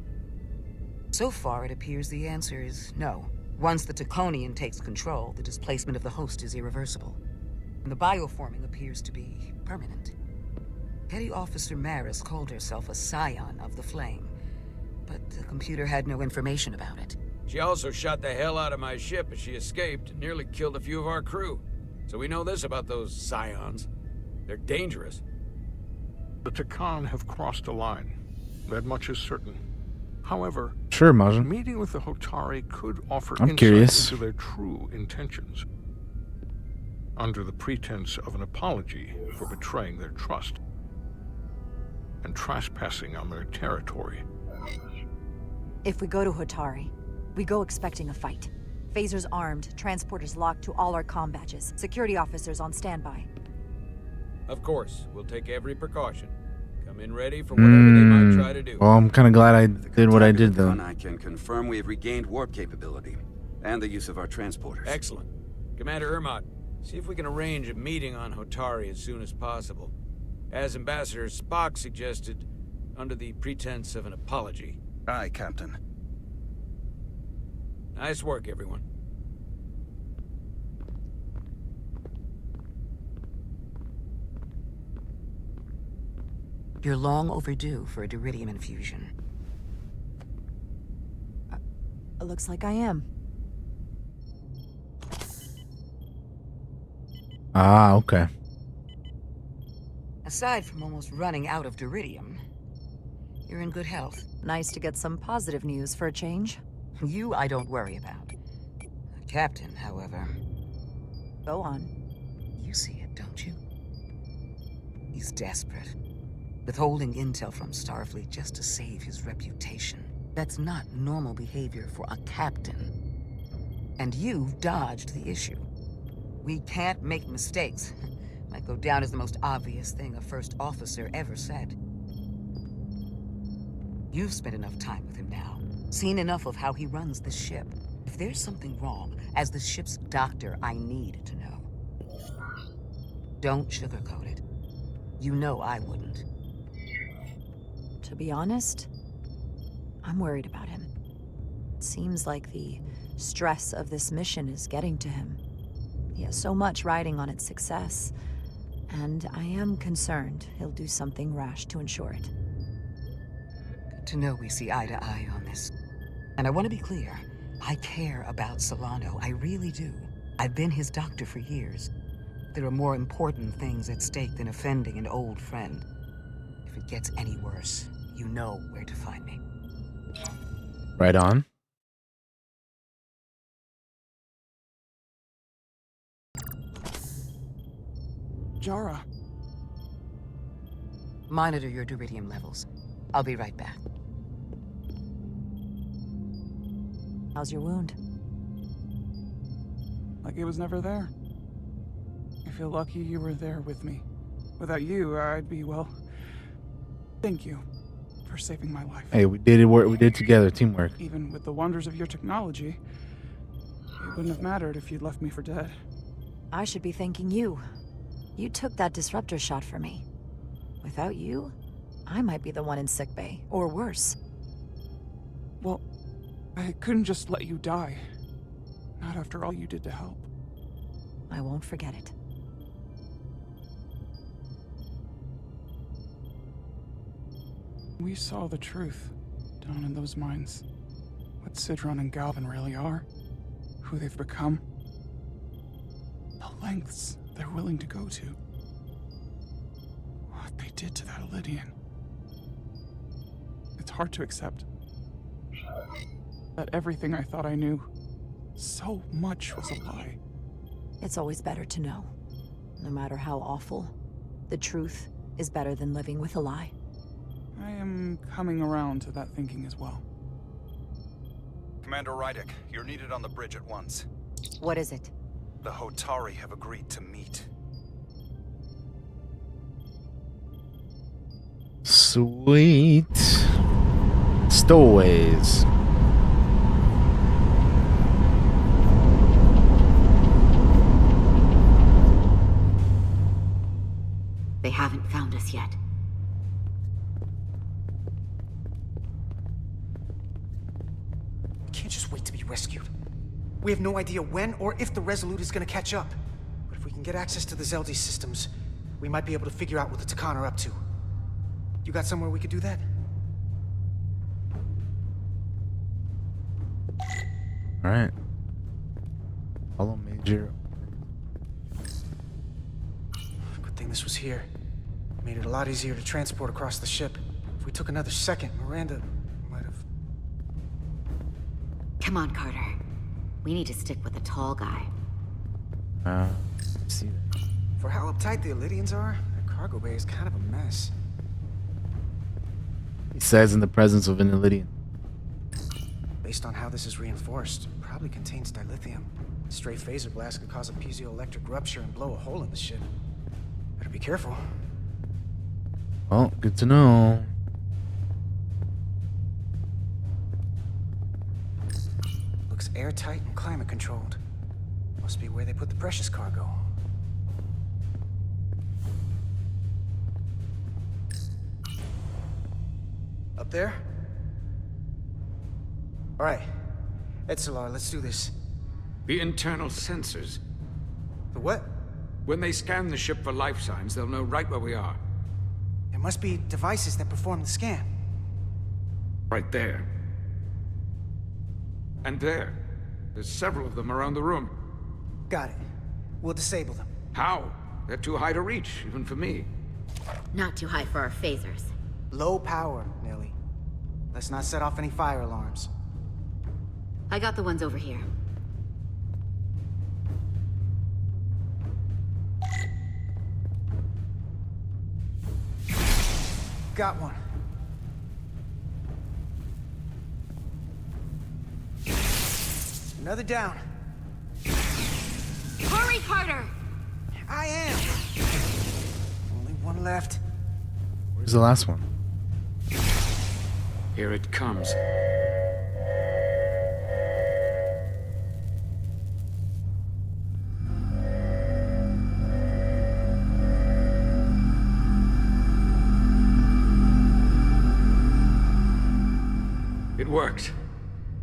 So far, it appears the answer is no. Once the Taconian takes control, the displacement of the host is irreversible. And the bioforming appears to be permanent. Petty Officer Maris called herself a scion of the flame, but the computer had no information about it. She also shot the hell out of my ship as she escaped and nearly killed a few of our crew. So we know this about those scions. They're dangerous. The Takan have crossed a line. That much is certain. However, Sure, Majin. meeting with the Hotari could offer I'm insight curious. into their true intentions. Under the pretense of an apology for betraying their trust and trespassing on their territory. If we go to Hotari, we go expecting a fight. Phasers armed, transporters locked to all our comm badges, security officers on standby. Of course, we'll take every precaution. Come in ready for whatever they might try to do. Well, I'm kind of glad I did what I did, though. I can confirm we have regained warp capability and the use of our transporters. Excellent. Commander Ermot, see if we can arrange a meeting on Hotari as soon as possible. As Ambassador Spock suggested, under the pretense of an apology. Aye, Captain. Nice work, everyone. You're long overdue for a Duridium infusion. Looks like I am. Ah, okay. Aside from almost running out of Duridium, you're in good health. Nice to get some positive news for a change. You I don't worry about. The captain, however... Go on. You see it, don't you? He's desperate. Withholding intel from Starfleet just to save his reputation. That's not normal behavior for a captain. And you've dodged the issue. We can't make mistakes. Might go down as the most obvious thing a first officer ever said. You've spent enough time with him now. Seen enough of how he runs the ship. If there's something wrong, as the ship's doctor, I need to know. Don't sugarcoat it. You know I wouldn't. To be honest, I'm worried about him. It seems like the stress of this mission is getting to him. He has so much riding on its success, and I am concerned he'll do something rash to ensure it. Good to know we see eye to eye on this. And I want to be clear, I care about Solano, I really do. I've been his doctor for years. There are more important things at stake than offending an old friend. If it gets any worse, you know where to find me. Right on. Jara. Monitor your Duridium levels. I'll be right back. How's your wound? Like it was never there. I feel lucky you were there with me. Without you, I'd be, well... Thank you for saving my life. Hey, we did it. We did together, teamwork. Even with the wonders of your technology, it wouldn't have mattered if you'd left me for dead. I should be thanking you. You took that disruptor shot for me. Without you, I might be the one in sickbay, or worse. Well, I couldn't just let you die. Not after all you did to help. I won't forget it. We saw the truth down in those mines. What Sidron and Galvin really are. Who they've become. The lengths they're willing to go to. What they did to that Elydian. It's hard to accept. That everything I thought I knew, so much was a lie. It's always better to know. No matter how awful, the truth is better than living with a lie. I am coming around to that thinking as well. Commander Rydick, you're needed on the bridge at once. What is it? The Hotari have agreed to meet. Sweet. Stowaways. They haven't found us yet. We can't just wait to be rescued. We have no idea when or if the Resolute is gonna catch up. But if we can get access to the Zeldi systems, we might be able to figure out what the Takan are up to. You got somewhere we could do that? All right. Follow major. Good thing this was here. Made it a lot easier to transport across the ship. If we took another second, Miranda might have... Come on, Carter. We need to stick with the tall guy. See that. For how uptight the Illydians are, their cargo bay is kind of a mess. He says in the presence of an Illydian. Based on how this is reinforced, it probably contains dilithium. A stray phaser blast could cause a piezoelectric rupture and blow a hole in the ship. Better be careful. Well, good to know. Looks airtight and climate controlled. Must be where they put the precious cargo. Up there? All right. Etzelar, let's do this. The internal sensors. The what? When they scan the ship for life signs, they'll know right where we are. There must be devices that perform the scan. Right there. And there. There's several of them around the room. Got it. We'll disable them. How? They're too high to reach, even for me. Not too high for our phasers. Low power, Nelly. Let's not set off any fire alarms. I got the ones over here. Got one. Another down. Hurry, Carter! I am. Only one left. Where's the last one? Here it comes. It worked.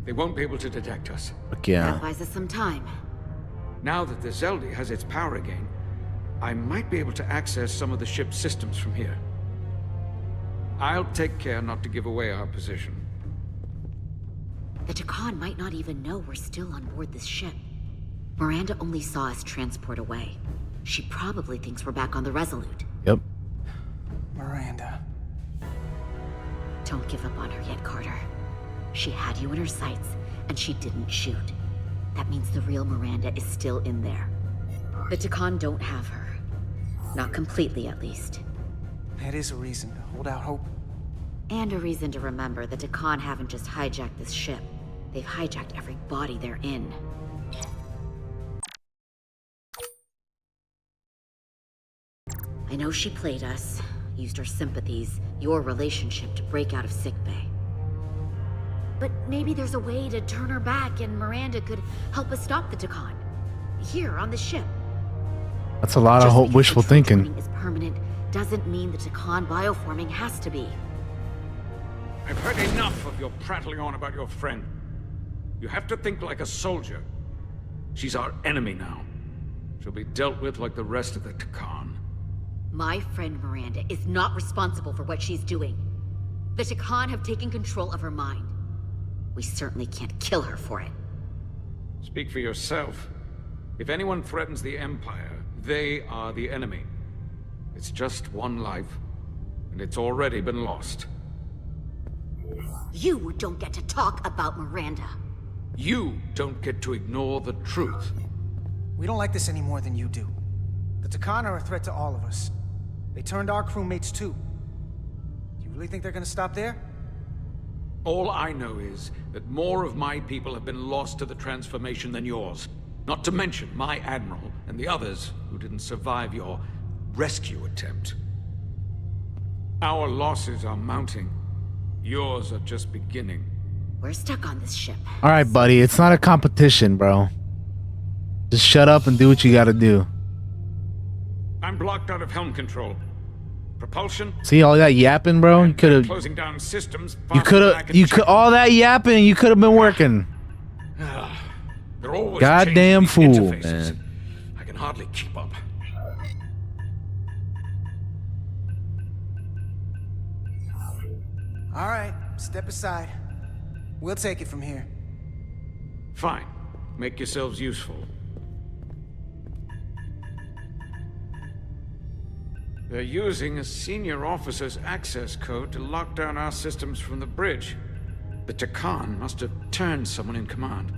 They won't be able to detect us. Fuck yeah. That buys us some time. Now that the Zeldi has its power again, I might be able to access some of the ship's systems from here. I'll take care not to give away our position. The Takan might not even know we're still on board this ship. Miranda only saw us transport away. She probably thinks we're back on the Resolute. Yep. Miranda. Don't give up on her yet, Carter. She had you in her sights, and she didn't shoot. That means the real Miranda is still in there. The Takan don't have her. Not completely, at least. That is a reason to hold out hope. And a reason to remember the Takan haven't just hijacked this ship. They've hijacked every body they're in. I know she played us, used her sympathies, your relationship to break out of sickbay. But maybe there's a way to turn her back and Miranda could help us stop the Takan. Here, on the ship. That's a lot of hope, wishful thinking. Is permanent doesn't mean the Takan bioforming has to be. I've heard enough of your prattling on about your friend. You have to think like a soldier. She's our enemy now. She'll be dealt with like the rest of the Takan. My friend Miranda is not responsible for what she's doing. The Takan have taken control of her mind. We certainly can't kill her for it. Speak for yourself. If anyone threatens the Empire, they are the enemy. It's just one life, and it's already been lost. You don't get to talk about Miranda. You don't get to ignore the truth. We don't like this any more than you do. The Takan are a threat to all of us. They turned our crewmates too. Do you really think they're gonna stop there? All I know is that more of my people have been lost to the transformation than yours. Not to mention my admiral and the others who didn't survive your rescue attempt. Our losses are mounting. Yours are just beginning. We're stuck on this ship. All right, buddy. It's not a competition, bro. Just shut up and do what you gotta do. I'm blocked out of helm control. Propulsion? See all that yapping, bro? You could have. Closing down systems. You could have. You could. All that yapping. You could have been working. They're always Goddamn changing fool, interfaces. man. I can hardly keep up. All right, step aside. We'll take it from here. Fine. Make yourselves useful. They're using a senior officer's access code to lock down our systems from the bridge. The Takan must have turned someone in command.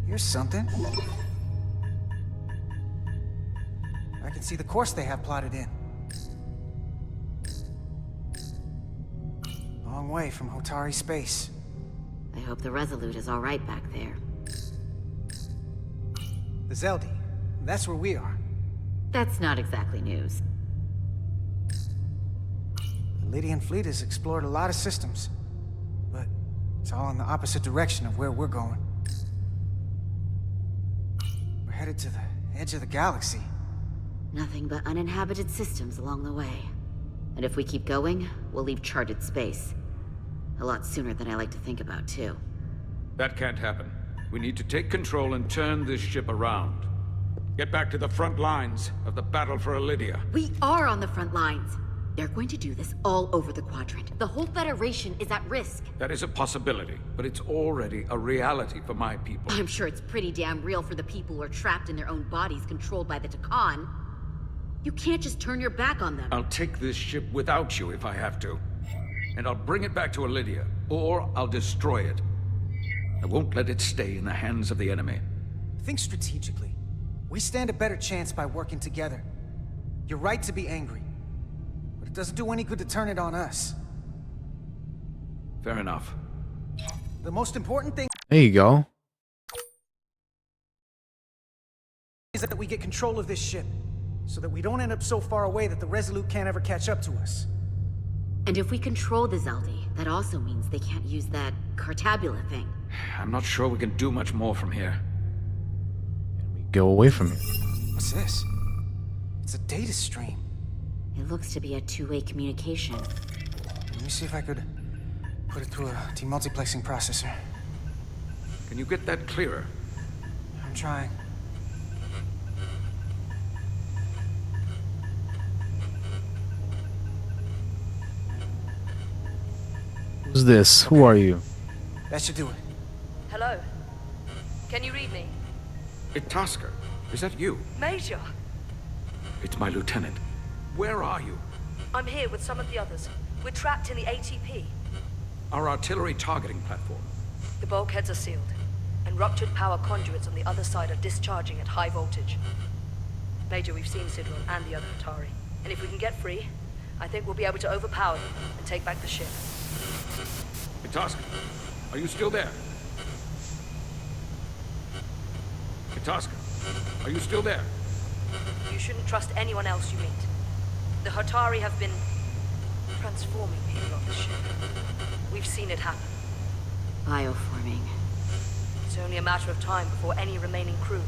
Here's something. I can see the course they have plotted in. Long way from Hotari space. I hope the Resolute is all right back there. The Zeldi. That's where we are. That's not exactly news. The Lydian fleet has explored a lot of systems, but it's all in the opposite direction of where we're going. We're headed to the edge of the galaxy. Nothing but uninhabited systems along the way. And if we keep going, we'll leave charted space. A lot sooner than I like to think about, too. That can't happen. We need to take control and turn this ship around. Get back to the front lines of the battle for Elydia. We are on the front lines. They're going to do this all over the quadrant. The whole Federation is at risk. That is a possibility, but it's already a reality for my people. I'm sure it's pretty damn real for the people who are trapped in their own bodies controlled by the Takan. You can't just turn your back on them. I'll take this ship without you if I have to. And I'll bring it back to Elydia, or I'll destroy it. I won't let it stay in the hands of the enemy. Think strategically. We stand a better chance by working together. You're right to be angry, but it doesn't do any good to turn it on us. Fair enough. The most important thing There you go. is that we get control of this ship, so that we don't end up so far away that the Resolute can't ever catch up to us. And if we control the Zeldi, that also means they can't use that Cartabula thing. I'm not sure we can do much more from here. Go away from here. What's this? It's a data stream. It looks to be a two-way communication. Let me see if I could put it through a demultiplexing processor. Can you get that clearer? I'm trying. Who's this? Who are you? That should do it. Hello? Can you read me? Itasca, is that you? Major! It's my lieutenant. Where are you? I'm here with some of the others. We're trapped in the ATP. Our artillery targeting platform. The bulkheads are sealed, and ruptured power conduits on the other side are discharging at high voltage. Major, we've seen Sidron and the other Atari, and if we can get free, I think we'll be able to overpower them and take back the ship. Itasca, are you still there? Itasca, are you still there? You shouldn't trust anyone else you meet. The Hatari have been transforming people on the ship. We've seen it happen. Bioforming. It's only a matter of time before any remaining crew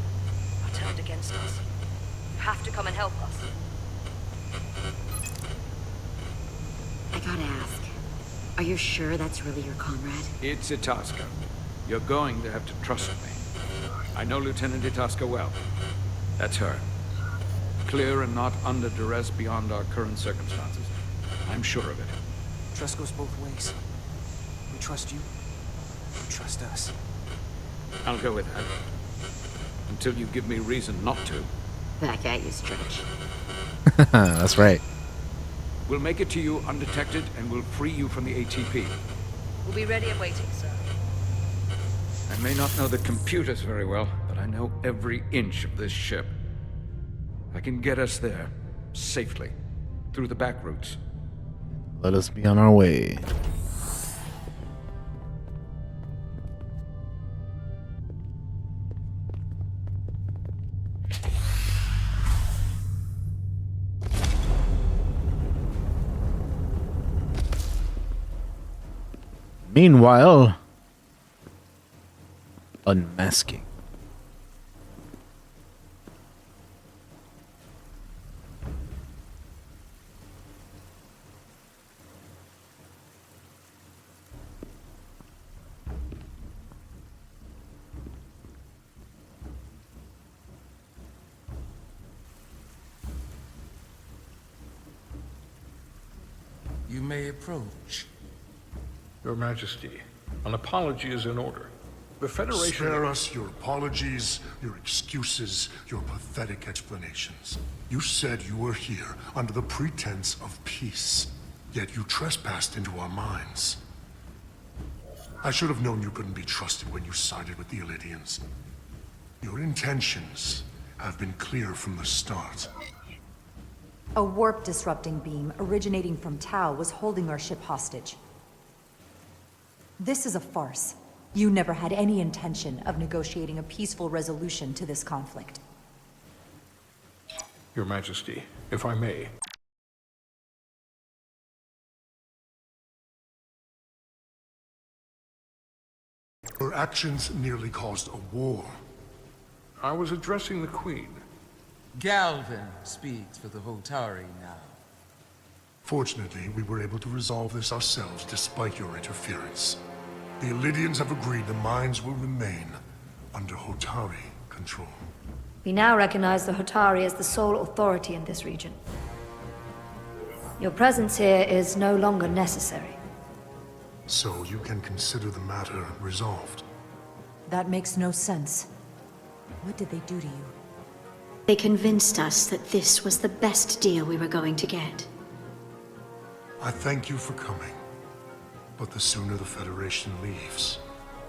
are turned against us. You have to come and help us. I gotta ask, are you sure that's really your comrade? It's Itasca. You're going to have to trust me. I know Lieutenant Itasca well. That's her. Clear and not under duress beyond our current circumstances. I'm sure of it. Trust goes both ways. We trust you. You trust us. I'll go with that. Until you give me reason not to. Back at you, Stretch. That's right. We'll make it to you undetected, and we'll free you from the ATP. We'll be ready and waiting, sir. I may not know the computers very well, but I know every inch of this ship. I can get us there, safely, through the back routes. Let us be on our way. Meanwhile, unmasking. You may approach. Your Majesty, an apology is in order. The Federation... Spare us your apologies, your excuses, your pathetic explanations. You said you were here under the pretense of peace, yet you trespassed into our minds. I should have known you couldn't be trusted when you sided with the Illidians. Your intentions have been clear from the start. A warp-disrupting beam originating from Tau was holding our ship hostage. This is a farce. You never had any intention of negotiating a peaceful resolution to this conflict. Your Majesty, if I may. Your actions nearly caused a war. I was addressing the Queen. Galvin speaks for the Hotari now. Fortunately, we were able to resolve this ourselves despite your interference. The Illidians have agreed the mines will remain under Hotari control. We now recognize the Hotari as the sole authority in this region. Your presence here is no longer necessary. So you can consider the matter resolved. That makes no sense. What did they do to you? They convinced us that this was the best deal we were going to get. I thank you for coming. But the sooner the Federation leaves,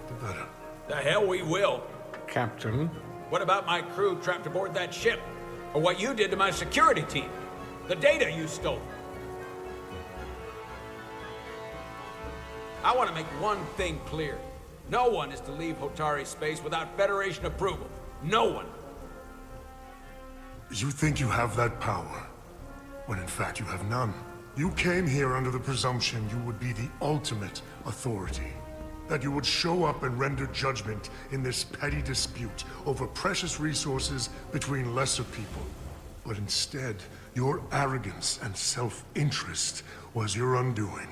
the better. The hell we will. Captain? What about my crew trapped aboard that ship? Or what you did to my security team? The data you stole? I want to make one thing clear. No one is to leave Hotari space without Federation approval. No one. You think you have that power, when in fact you have none. You came here under the presumption you would be the ultimate authority. That you would show up and render judgment in this petty dispute over precious resources between lesser people. But instead, your arrogance and self-interest was your undoing.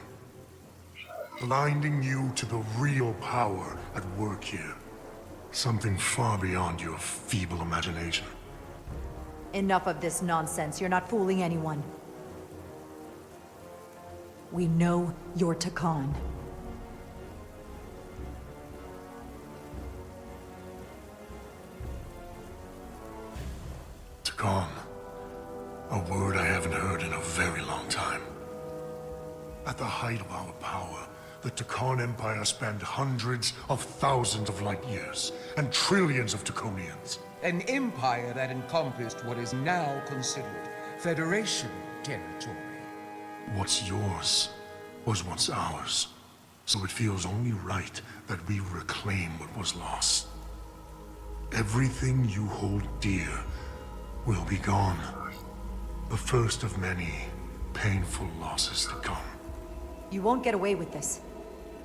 Blinding you to the real power at work here. Something far beyond your feeble imagination. Enough of this nonsense. You're not fooling anyone. We know you're Takan. Takan. A word I haven't heard in a very long time. At the height of our power, the Takan Empire spanned hundreds of thousands of light years, and trillions of Taconians. An empire that encompassed what is now considered Federation territory. What's yours was once ours, so it feels only right that we reclaim what was lost. Everything you hold dear will be gone. The first of many painful losses to come. You won't get away with this.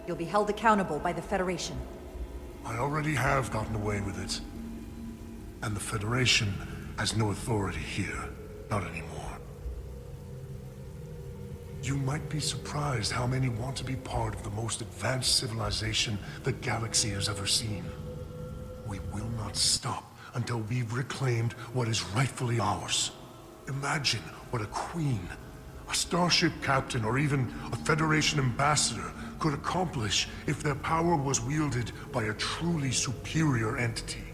You'll be held accountable by the Federation. I already have gotten away with it. And the Federation has no authority here. Not anymore. You might be surprised how many want to be part of the most advanced civilization the galaxy has ever seen. We will not stop until we've reclaimed what is rightfully ours. Imagine what a queen, a starship captain, or even a Federation ambassador could accomplish if their power was wielded by a truly superior entity.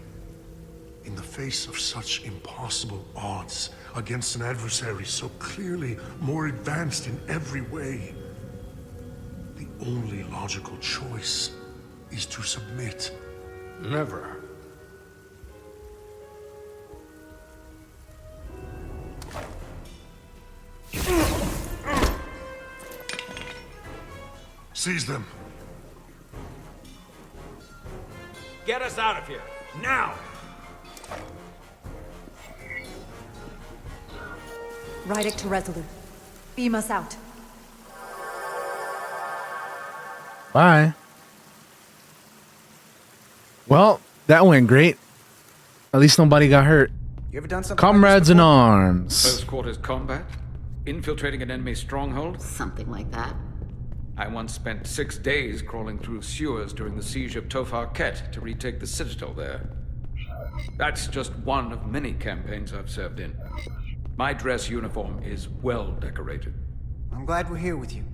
In the face of such impossible odds against an adversary so clearly more advanced in every way, the only logical choice is to submit. Never. Seize them. Get us out of here, now! Rydick to Resolute. Beam us out. Bye. Well, that went great. At least nobody got hurt. You ever done something Comrades in arms. Close quarters combat? Infiltrating an enemy stronghold? Something like that. I once spent 6 days crawling through sewers during the siege of Tofar Ket to retake the citadel there. That's just one of many campaigns I've served in. My dress uniform is well decorated. I'm glad we're here with you.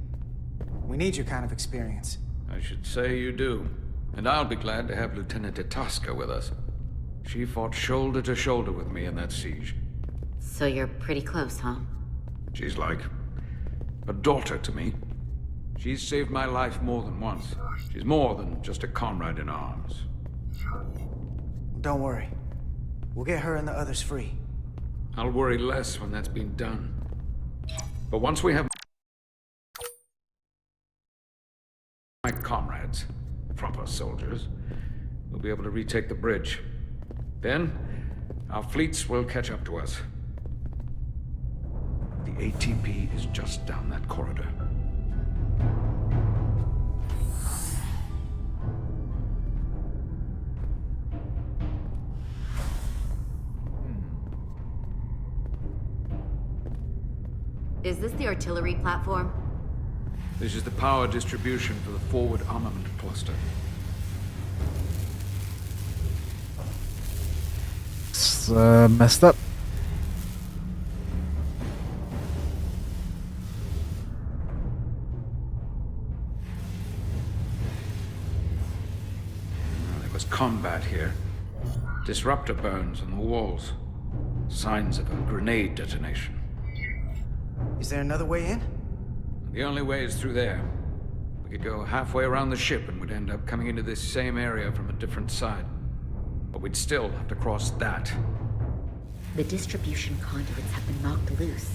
We need your kind of experience. I should say you do. And I'll be glad to have Lieutenant Itasca with us. She fought shoulder to shoulder with me in that siege. So you're pretty close, huh? She's like a daughter to me. She's saved my life more than once. She's more than just a comrade in arms. Don't worry. We'll get her and the others free. I'll worry less when that's been done. But once we have my comrades, proper soldiers, we'll be able to retake the bridge. Then, our fleets will catch up to us. The ATP is just down that corridor. Is this the artillery platform? This is the power distribution for the forward armament cluster. It's messed up. There was combat here. Disruptor burns on the walls. Signs of a grenade detonation. Is there another way in? The only way is through there. We could go halfway around the ship and would end up coming into this same area from a different side. But we'd still have to cross that. The distribution conduits have been knocked loose.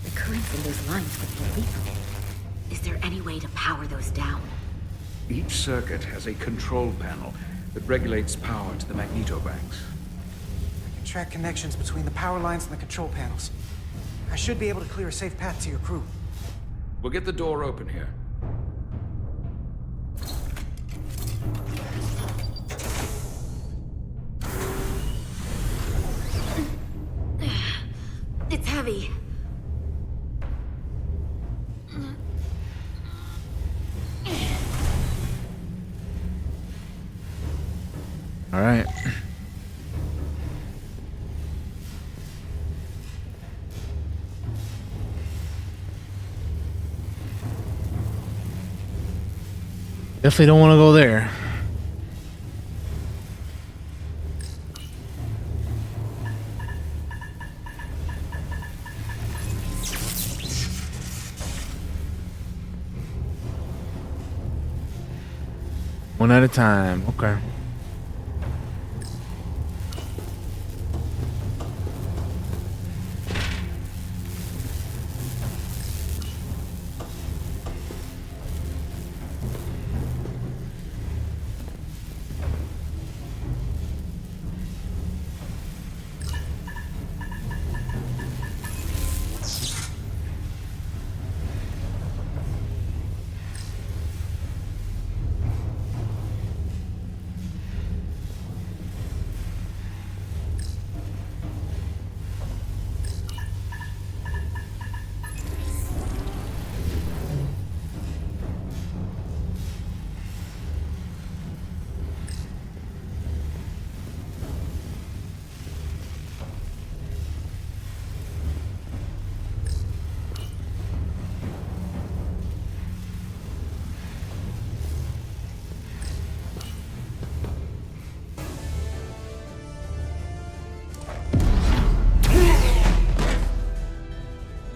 The currents in those lines could be lethal. Is there any way to power those down? Each circuit has a control panel that regulates power to the magnetobanks. I can track connections between the power lines and the control panels. I should be able to clear a safe path to your crew. We'll get the door open here. It's heavy. All right. Definitely don't want to go there. One at a time. Okay.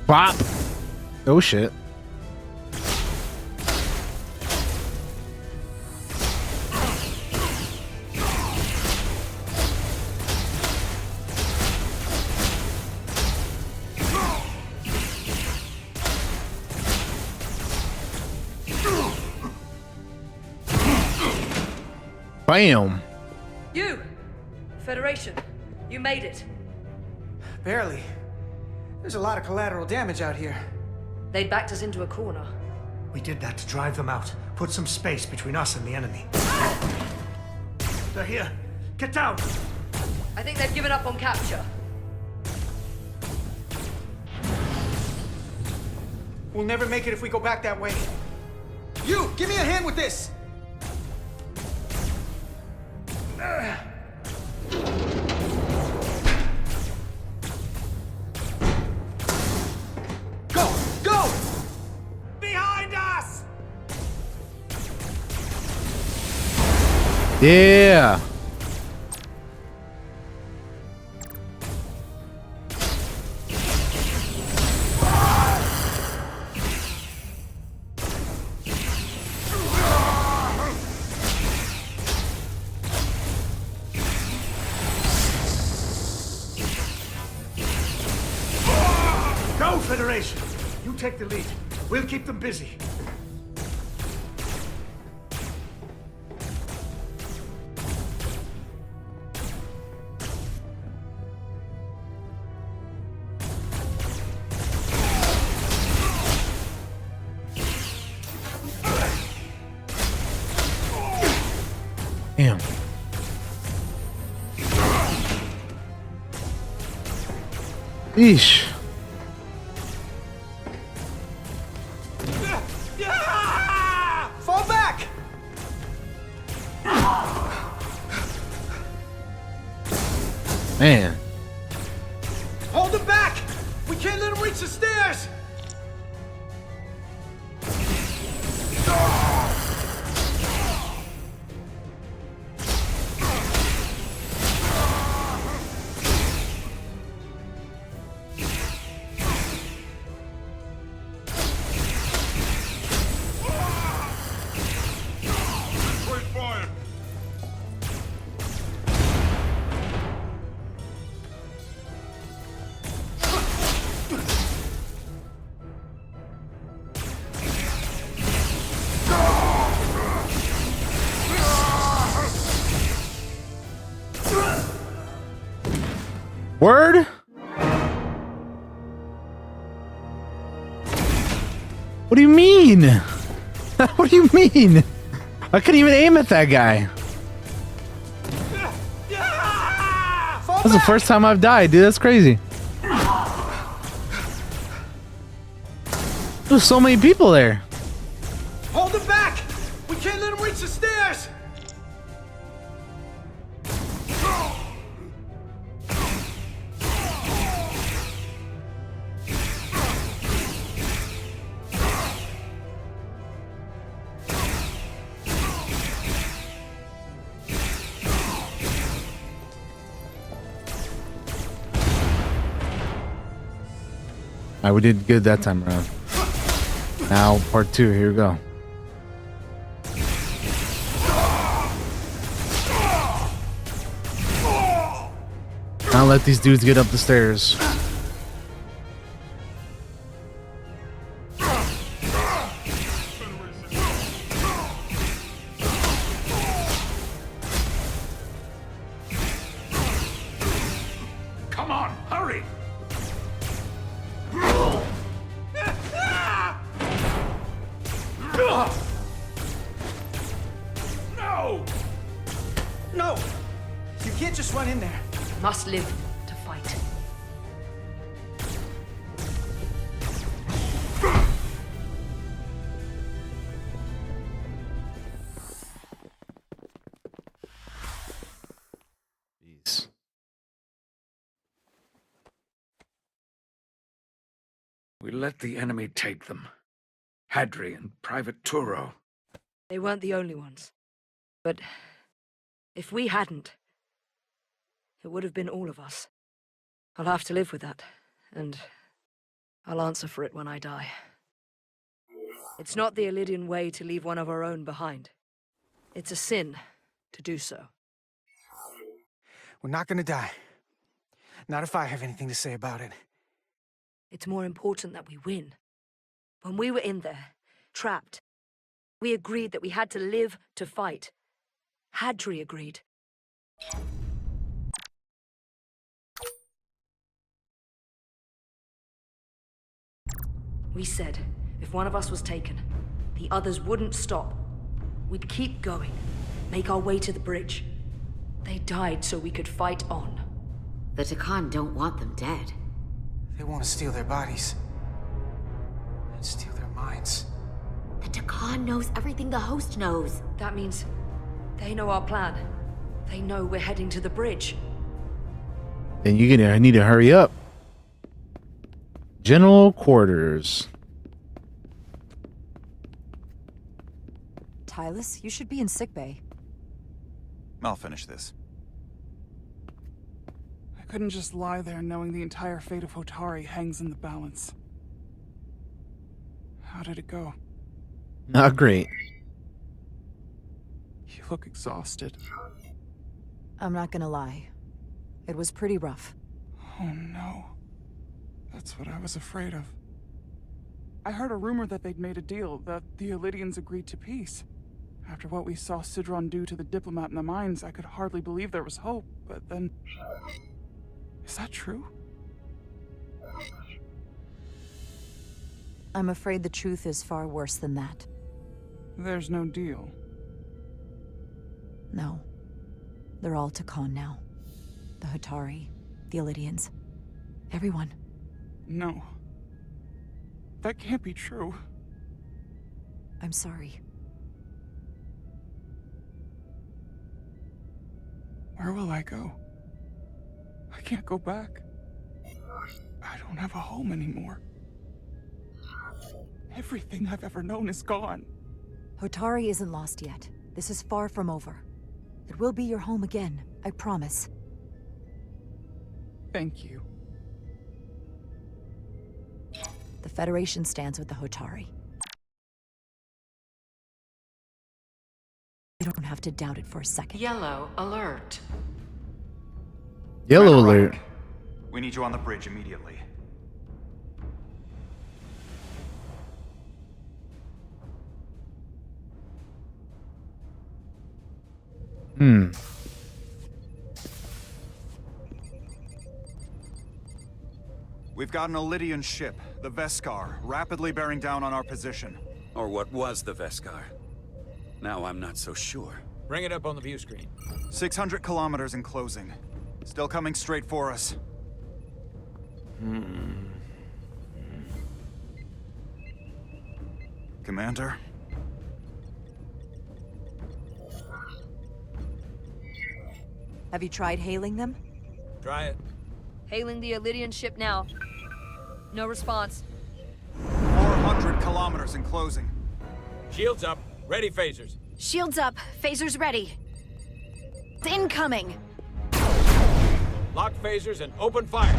Bop. Oh shit. Bam. You! Federation, you made it. Barely. There's a lot of collateral damage out here. They'd backed us into a corner. We did that to drive them out. Put some space between us and the enemy. They're here. Get down! I think they've given up on capture. We'll never make it if we go back that way. You! Give me a hand with this! Go! Go! Behind us! Yeah. Go, Federation! You take the lead. We'll keep them busy. Damn. Eesh. Fall back! Man. Hold him back! We can't let him reach the stairs! Word? What do you mean? What do you mean? I couldn't even aim at that guy. That's the first time I've died, dude. That's crazy. There's so many people there. Hold him back! We can't let him reach the stairs! Alright, we did good that time around. Now, part 2. Here we go. Now let these dudes get up the stairs. Come on, hurry! No! No! You can't just run in there. Must live to fight. Jeez. We let the enemy take them. Hadri and Private Turo. They weren't the only ones. But if we hadn't, it would have been all of us. I'll have to live with that, and I'll answer for it when I die. It's not the Illidian way to leave one of our own behind. It's a sin to do so. We're not gonna die. Not if I have anything to say about it. It's more important that we win. When we were in there, trapped, we agreed that we had to live to fight. Hadri agreed. We said, if one of us was taken, the others wouldn't stop. We'd keep going, make our way to the bridge. They died so we could fight on. The Takan don't want them dead. They want to steal their bodies. And steal their minds. The Takan knows everything the host knows. That means they know our plan. They know we're heading to the bridge. Then you're gonna need to hurry up. General quarters. Tylus, you should be in sickbay. I'll finish this. I couldn't just lie there knowing the entire fate of Hotari hangs in the balance. How did it go? Not great. You look exhausted. I'm not gonna lie. It was pretty rough. Oh no. That's what I was afraid of. I heard a rumor that they'd made a deal, that the Elydians agreed to peace. After what we saw Sidron do to the diplomat in the mines, I could hardly believe there was hope, but then... Is that true? I'm afraid the truth is far worse than that. There's no deal. No. They're all Takan now. The Hotari, the Elydians, everyone. No. That can't be true. I'm sorry. Where will I go? I can't go back. I don't have a home anymore. Everything I've ever known is gone. Hotari isn't lost yet. This is far from over. It will be your home again, I promise. Thank you. The Federation stands with the Hotari. You don't have to doubt it for a second. Yellow alert. Yellow alert. We need you on the bridge immediately. We've got an Elydian ship, the Veskar, rapidly bearing down on our position. Or what was the Veskar? Now I'm not so sure. Bring it up on the view screen. 600 kilometers in closing. Still coming straight for us. Commander? Have you tried hailing them? Try it. Hailing the Elydian ship now. No response. 400 kilometers in closing. Shields up. Ready phasers. Shields up. Phasers ready. Incoming. Lock phasers and open fire.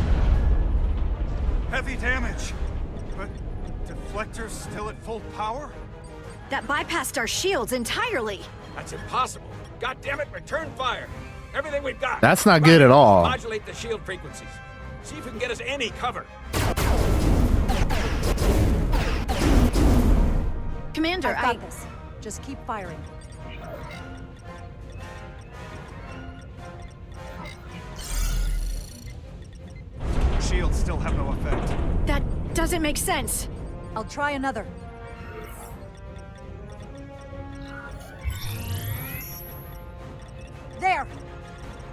Heavy damage. But deflectors still at full power? That bypassed our shields entirely. That's impossible. God damn it, return fire. Everything we've got. That's not good at all. Modulate the shield frequencies. See if we can get us any cover. Commander, I've got this. Just keep firing. Shields still have no effect. That doesn't make sense. I'll try another. There!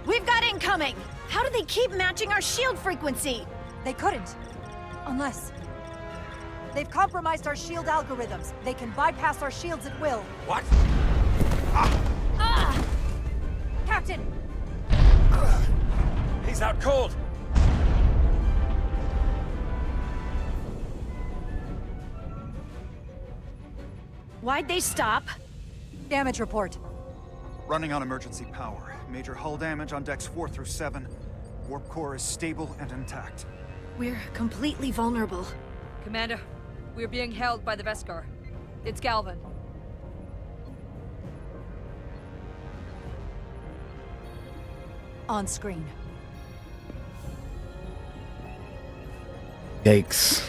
We've got incoming! How do they keep matching our shield frequency? They couldn't. Unless... They've compromised our shield algorithms. They can bypass our shields at will. What? Captain! He's out cold. Why'd they stop? Damage report. Running on emergency power. Major hull damage on decks 4 through 7. Warp core is stable and intact. We're completely vulnerable. Commander, we're being held by the Veskar. It's Galvin. On screen. Yikes.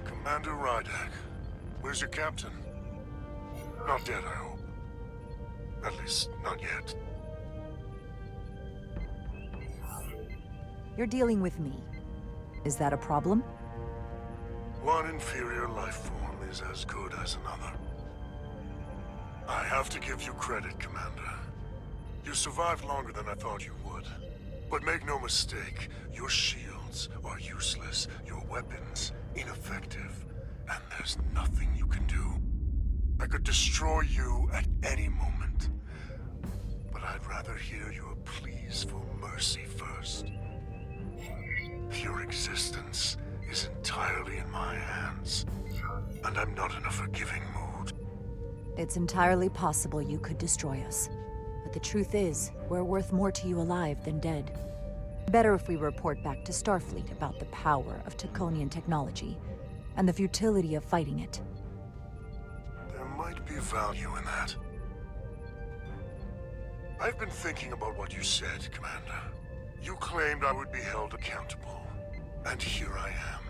Commander Rydak, where's your captain? Not dead, I hope. At least, not yet. You're dealing with me. Is that a problem? One inferior life form is as good as another. I have to give you credit, Commander. You survived longer than I thought you would. But make no mistake, your shields are useless, your weapons ineffective, and there's nothing you can do. I could destroy you at any moment. But I'd rather hear your pleas for mercy first. Your existence is entirely in my hands, and I'm not in a forgiving mood. It's entirely possible you could destroy us. But the truth is, we're worth more to you alive than dead. Better if we report back to Starfleet about the power of Taconian technology and the futility of fighting it. There might be value in that. I've been thinking about what you said, Commander. You claimed I would be held accountable. And here I am.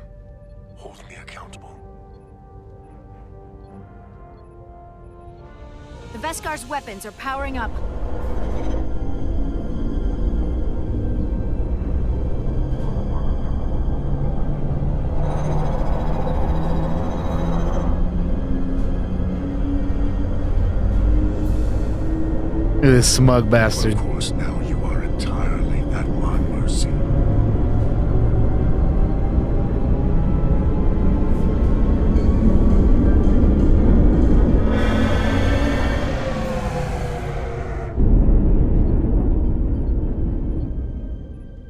Hold me accountable. The Veskar's weapons are powering up. Look at this smug bastard. Of course, now you are entirely at my mercy.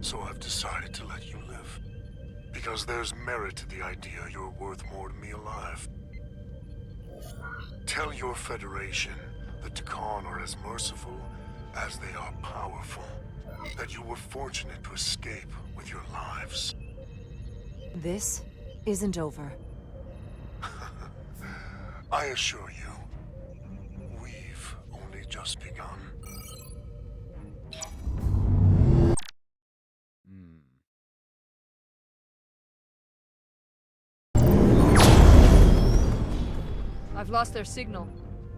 So I've decided to let you live. Because there's merit to the idea you're worth more to me alive. Tell your Federation the Takan are as merciful as they are powerful. That you were fortunate to escape with your lives. This isn't over. I assure you, we've only just begun. I've lost their signal.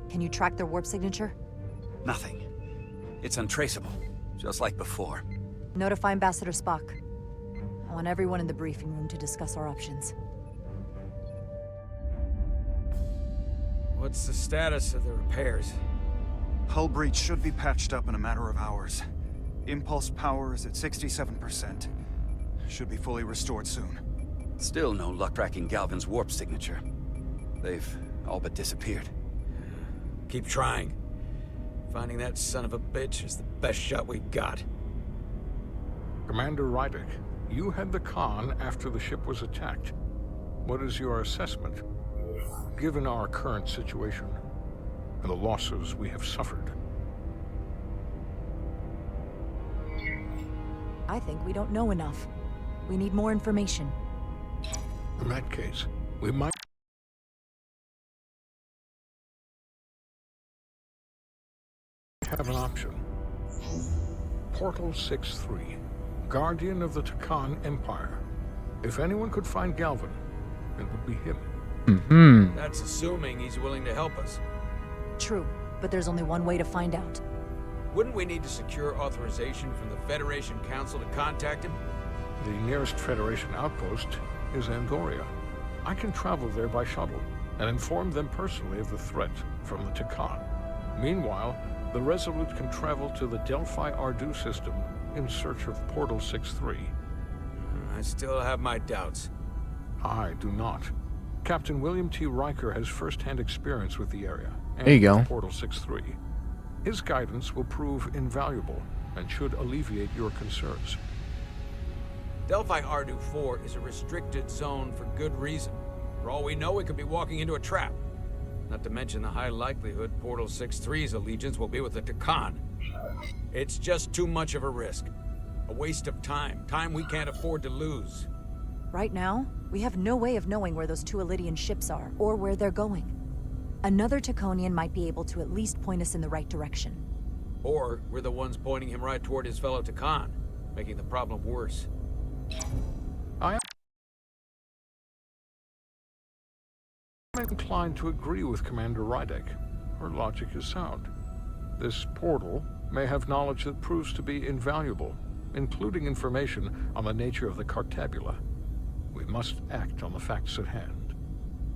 Can you track their warp signature? Nothing. It's untraceable, just like before. Notify Ambassador Spock. I want everyone in the briefing room to discuss our options. What's the status of the repairs? Hull breach should be patched up in a matter of hours. Impulse power is at 67%. Should be fully restored soon. Still no luck tracking Galvin's warp signature. They've all but disappeared. Keep trying. Finding that son of a bitch is the best shot we got. Commander Rydick, you had the Khan after the ship was attacked. What is your assessment, given our current situation and the losses we have suffered? I think we don't know enough. We need more information. In that case, we might have an option. Portal 6-3, Guardian of the Takan Empire. If anyone could find Galvin, it would be him. Mm-hmm. That's assuming he's willing to help us. True, but there's only one way to find out. Wouldn't we need to secure authorization from the Federation Council to contact him? The nearest Federation outpost is Andoria. I can travel there by shuttle and inform them personally of the threat from the Takan. Meanwhile, the Resolute can travel to the Delphi Ardu system in search of Portal 6-3. I still have my doubts. I do not. Captain William T. Riker has first-hand experience with the area and there you go. Portal 6-3. His guidance will prove invaluable and should alleviate your concerns. Delphi Ardu 4 is a restricted zone for good reason. For all we know, we could be walking into a trap. Not to mention the high likelihood Portal 6-3's allegiance will be with the Takan. It's just too much of a risk. A waste of time. Time we can't afford to lose. Right now, we have no way of knowing where those two Elydian ships are, or where they're going. Another Taconian might be able to at least point us in the right direction. Or we're the ones pointing him right toward his fellow Takan, making the problem worse. I am inclined to agree with Commander Rydick. Her logic is sound. This portal may have knowledge that proves to be invaluable, including information on the nature of the Cartabula. We must act on the facts at hand.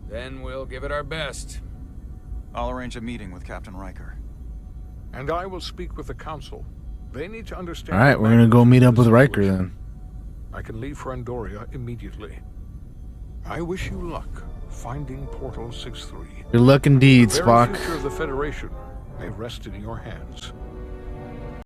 Then we'll give it our best. I'll arrange a meeting with Captain Riker. And I will speak with the Council. They need to understand... Alright, we're gonna go meet up with Riker then. I can leave for Andoria immediately. I wish you luck finding Portal 6-3. Good luck indeed, The very Spock. future of the Federation may rest in your hands.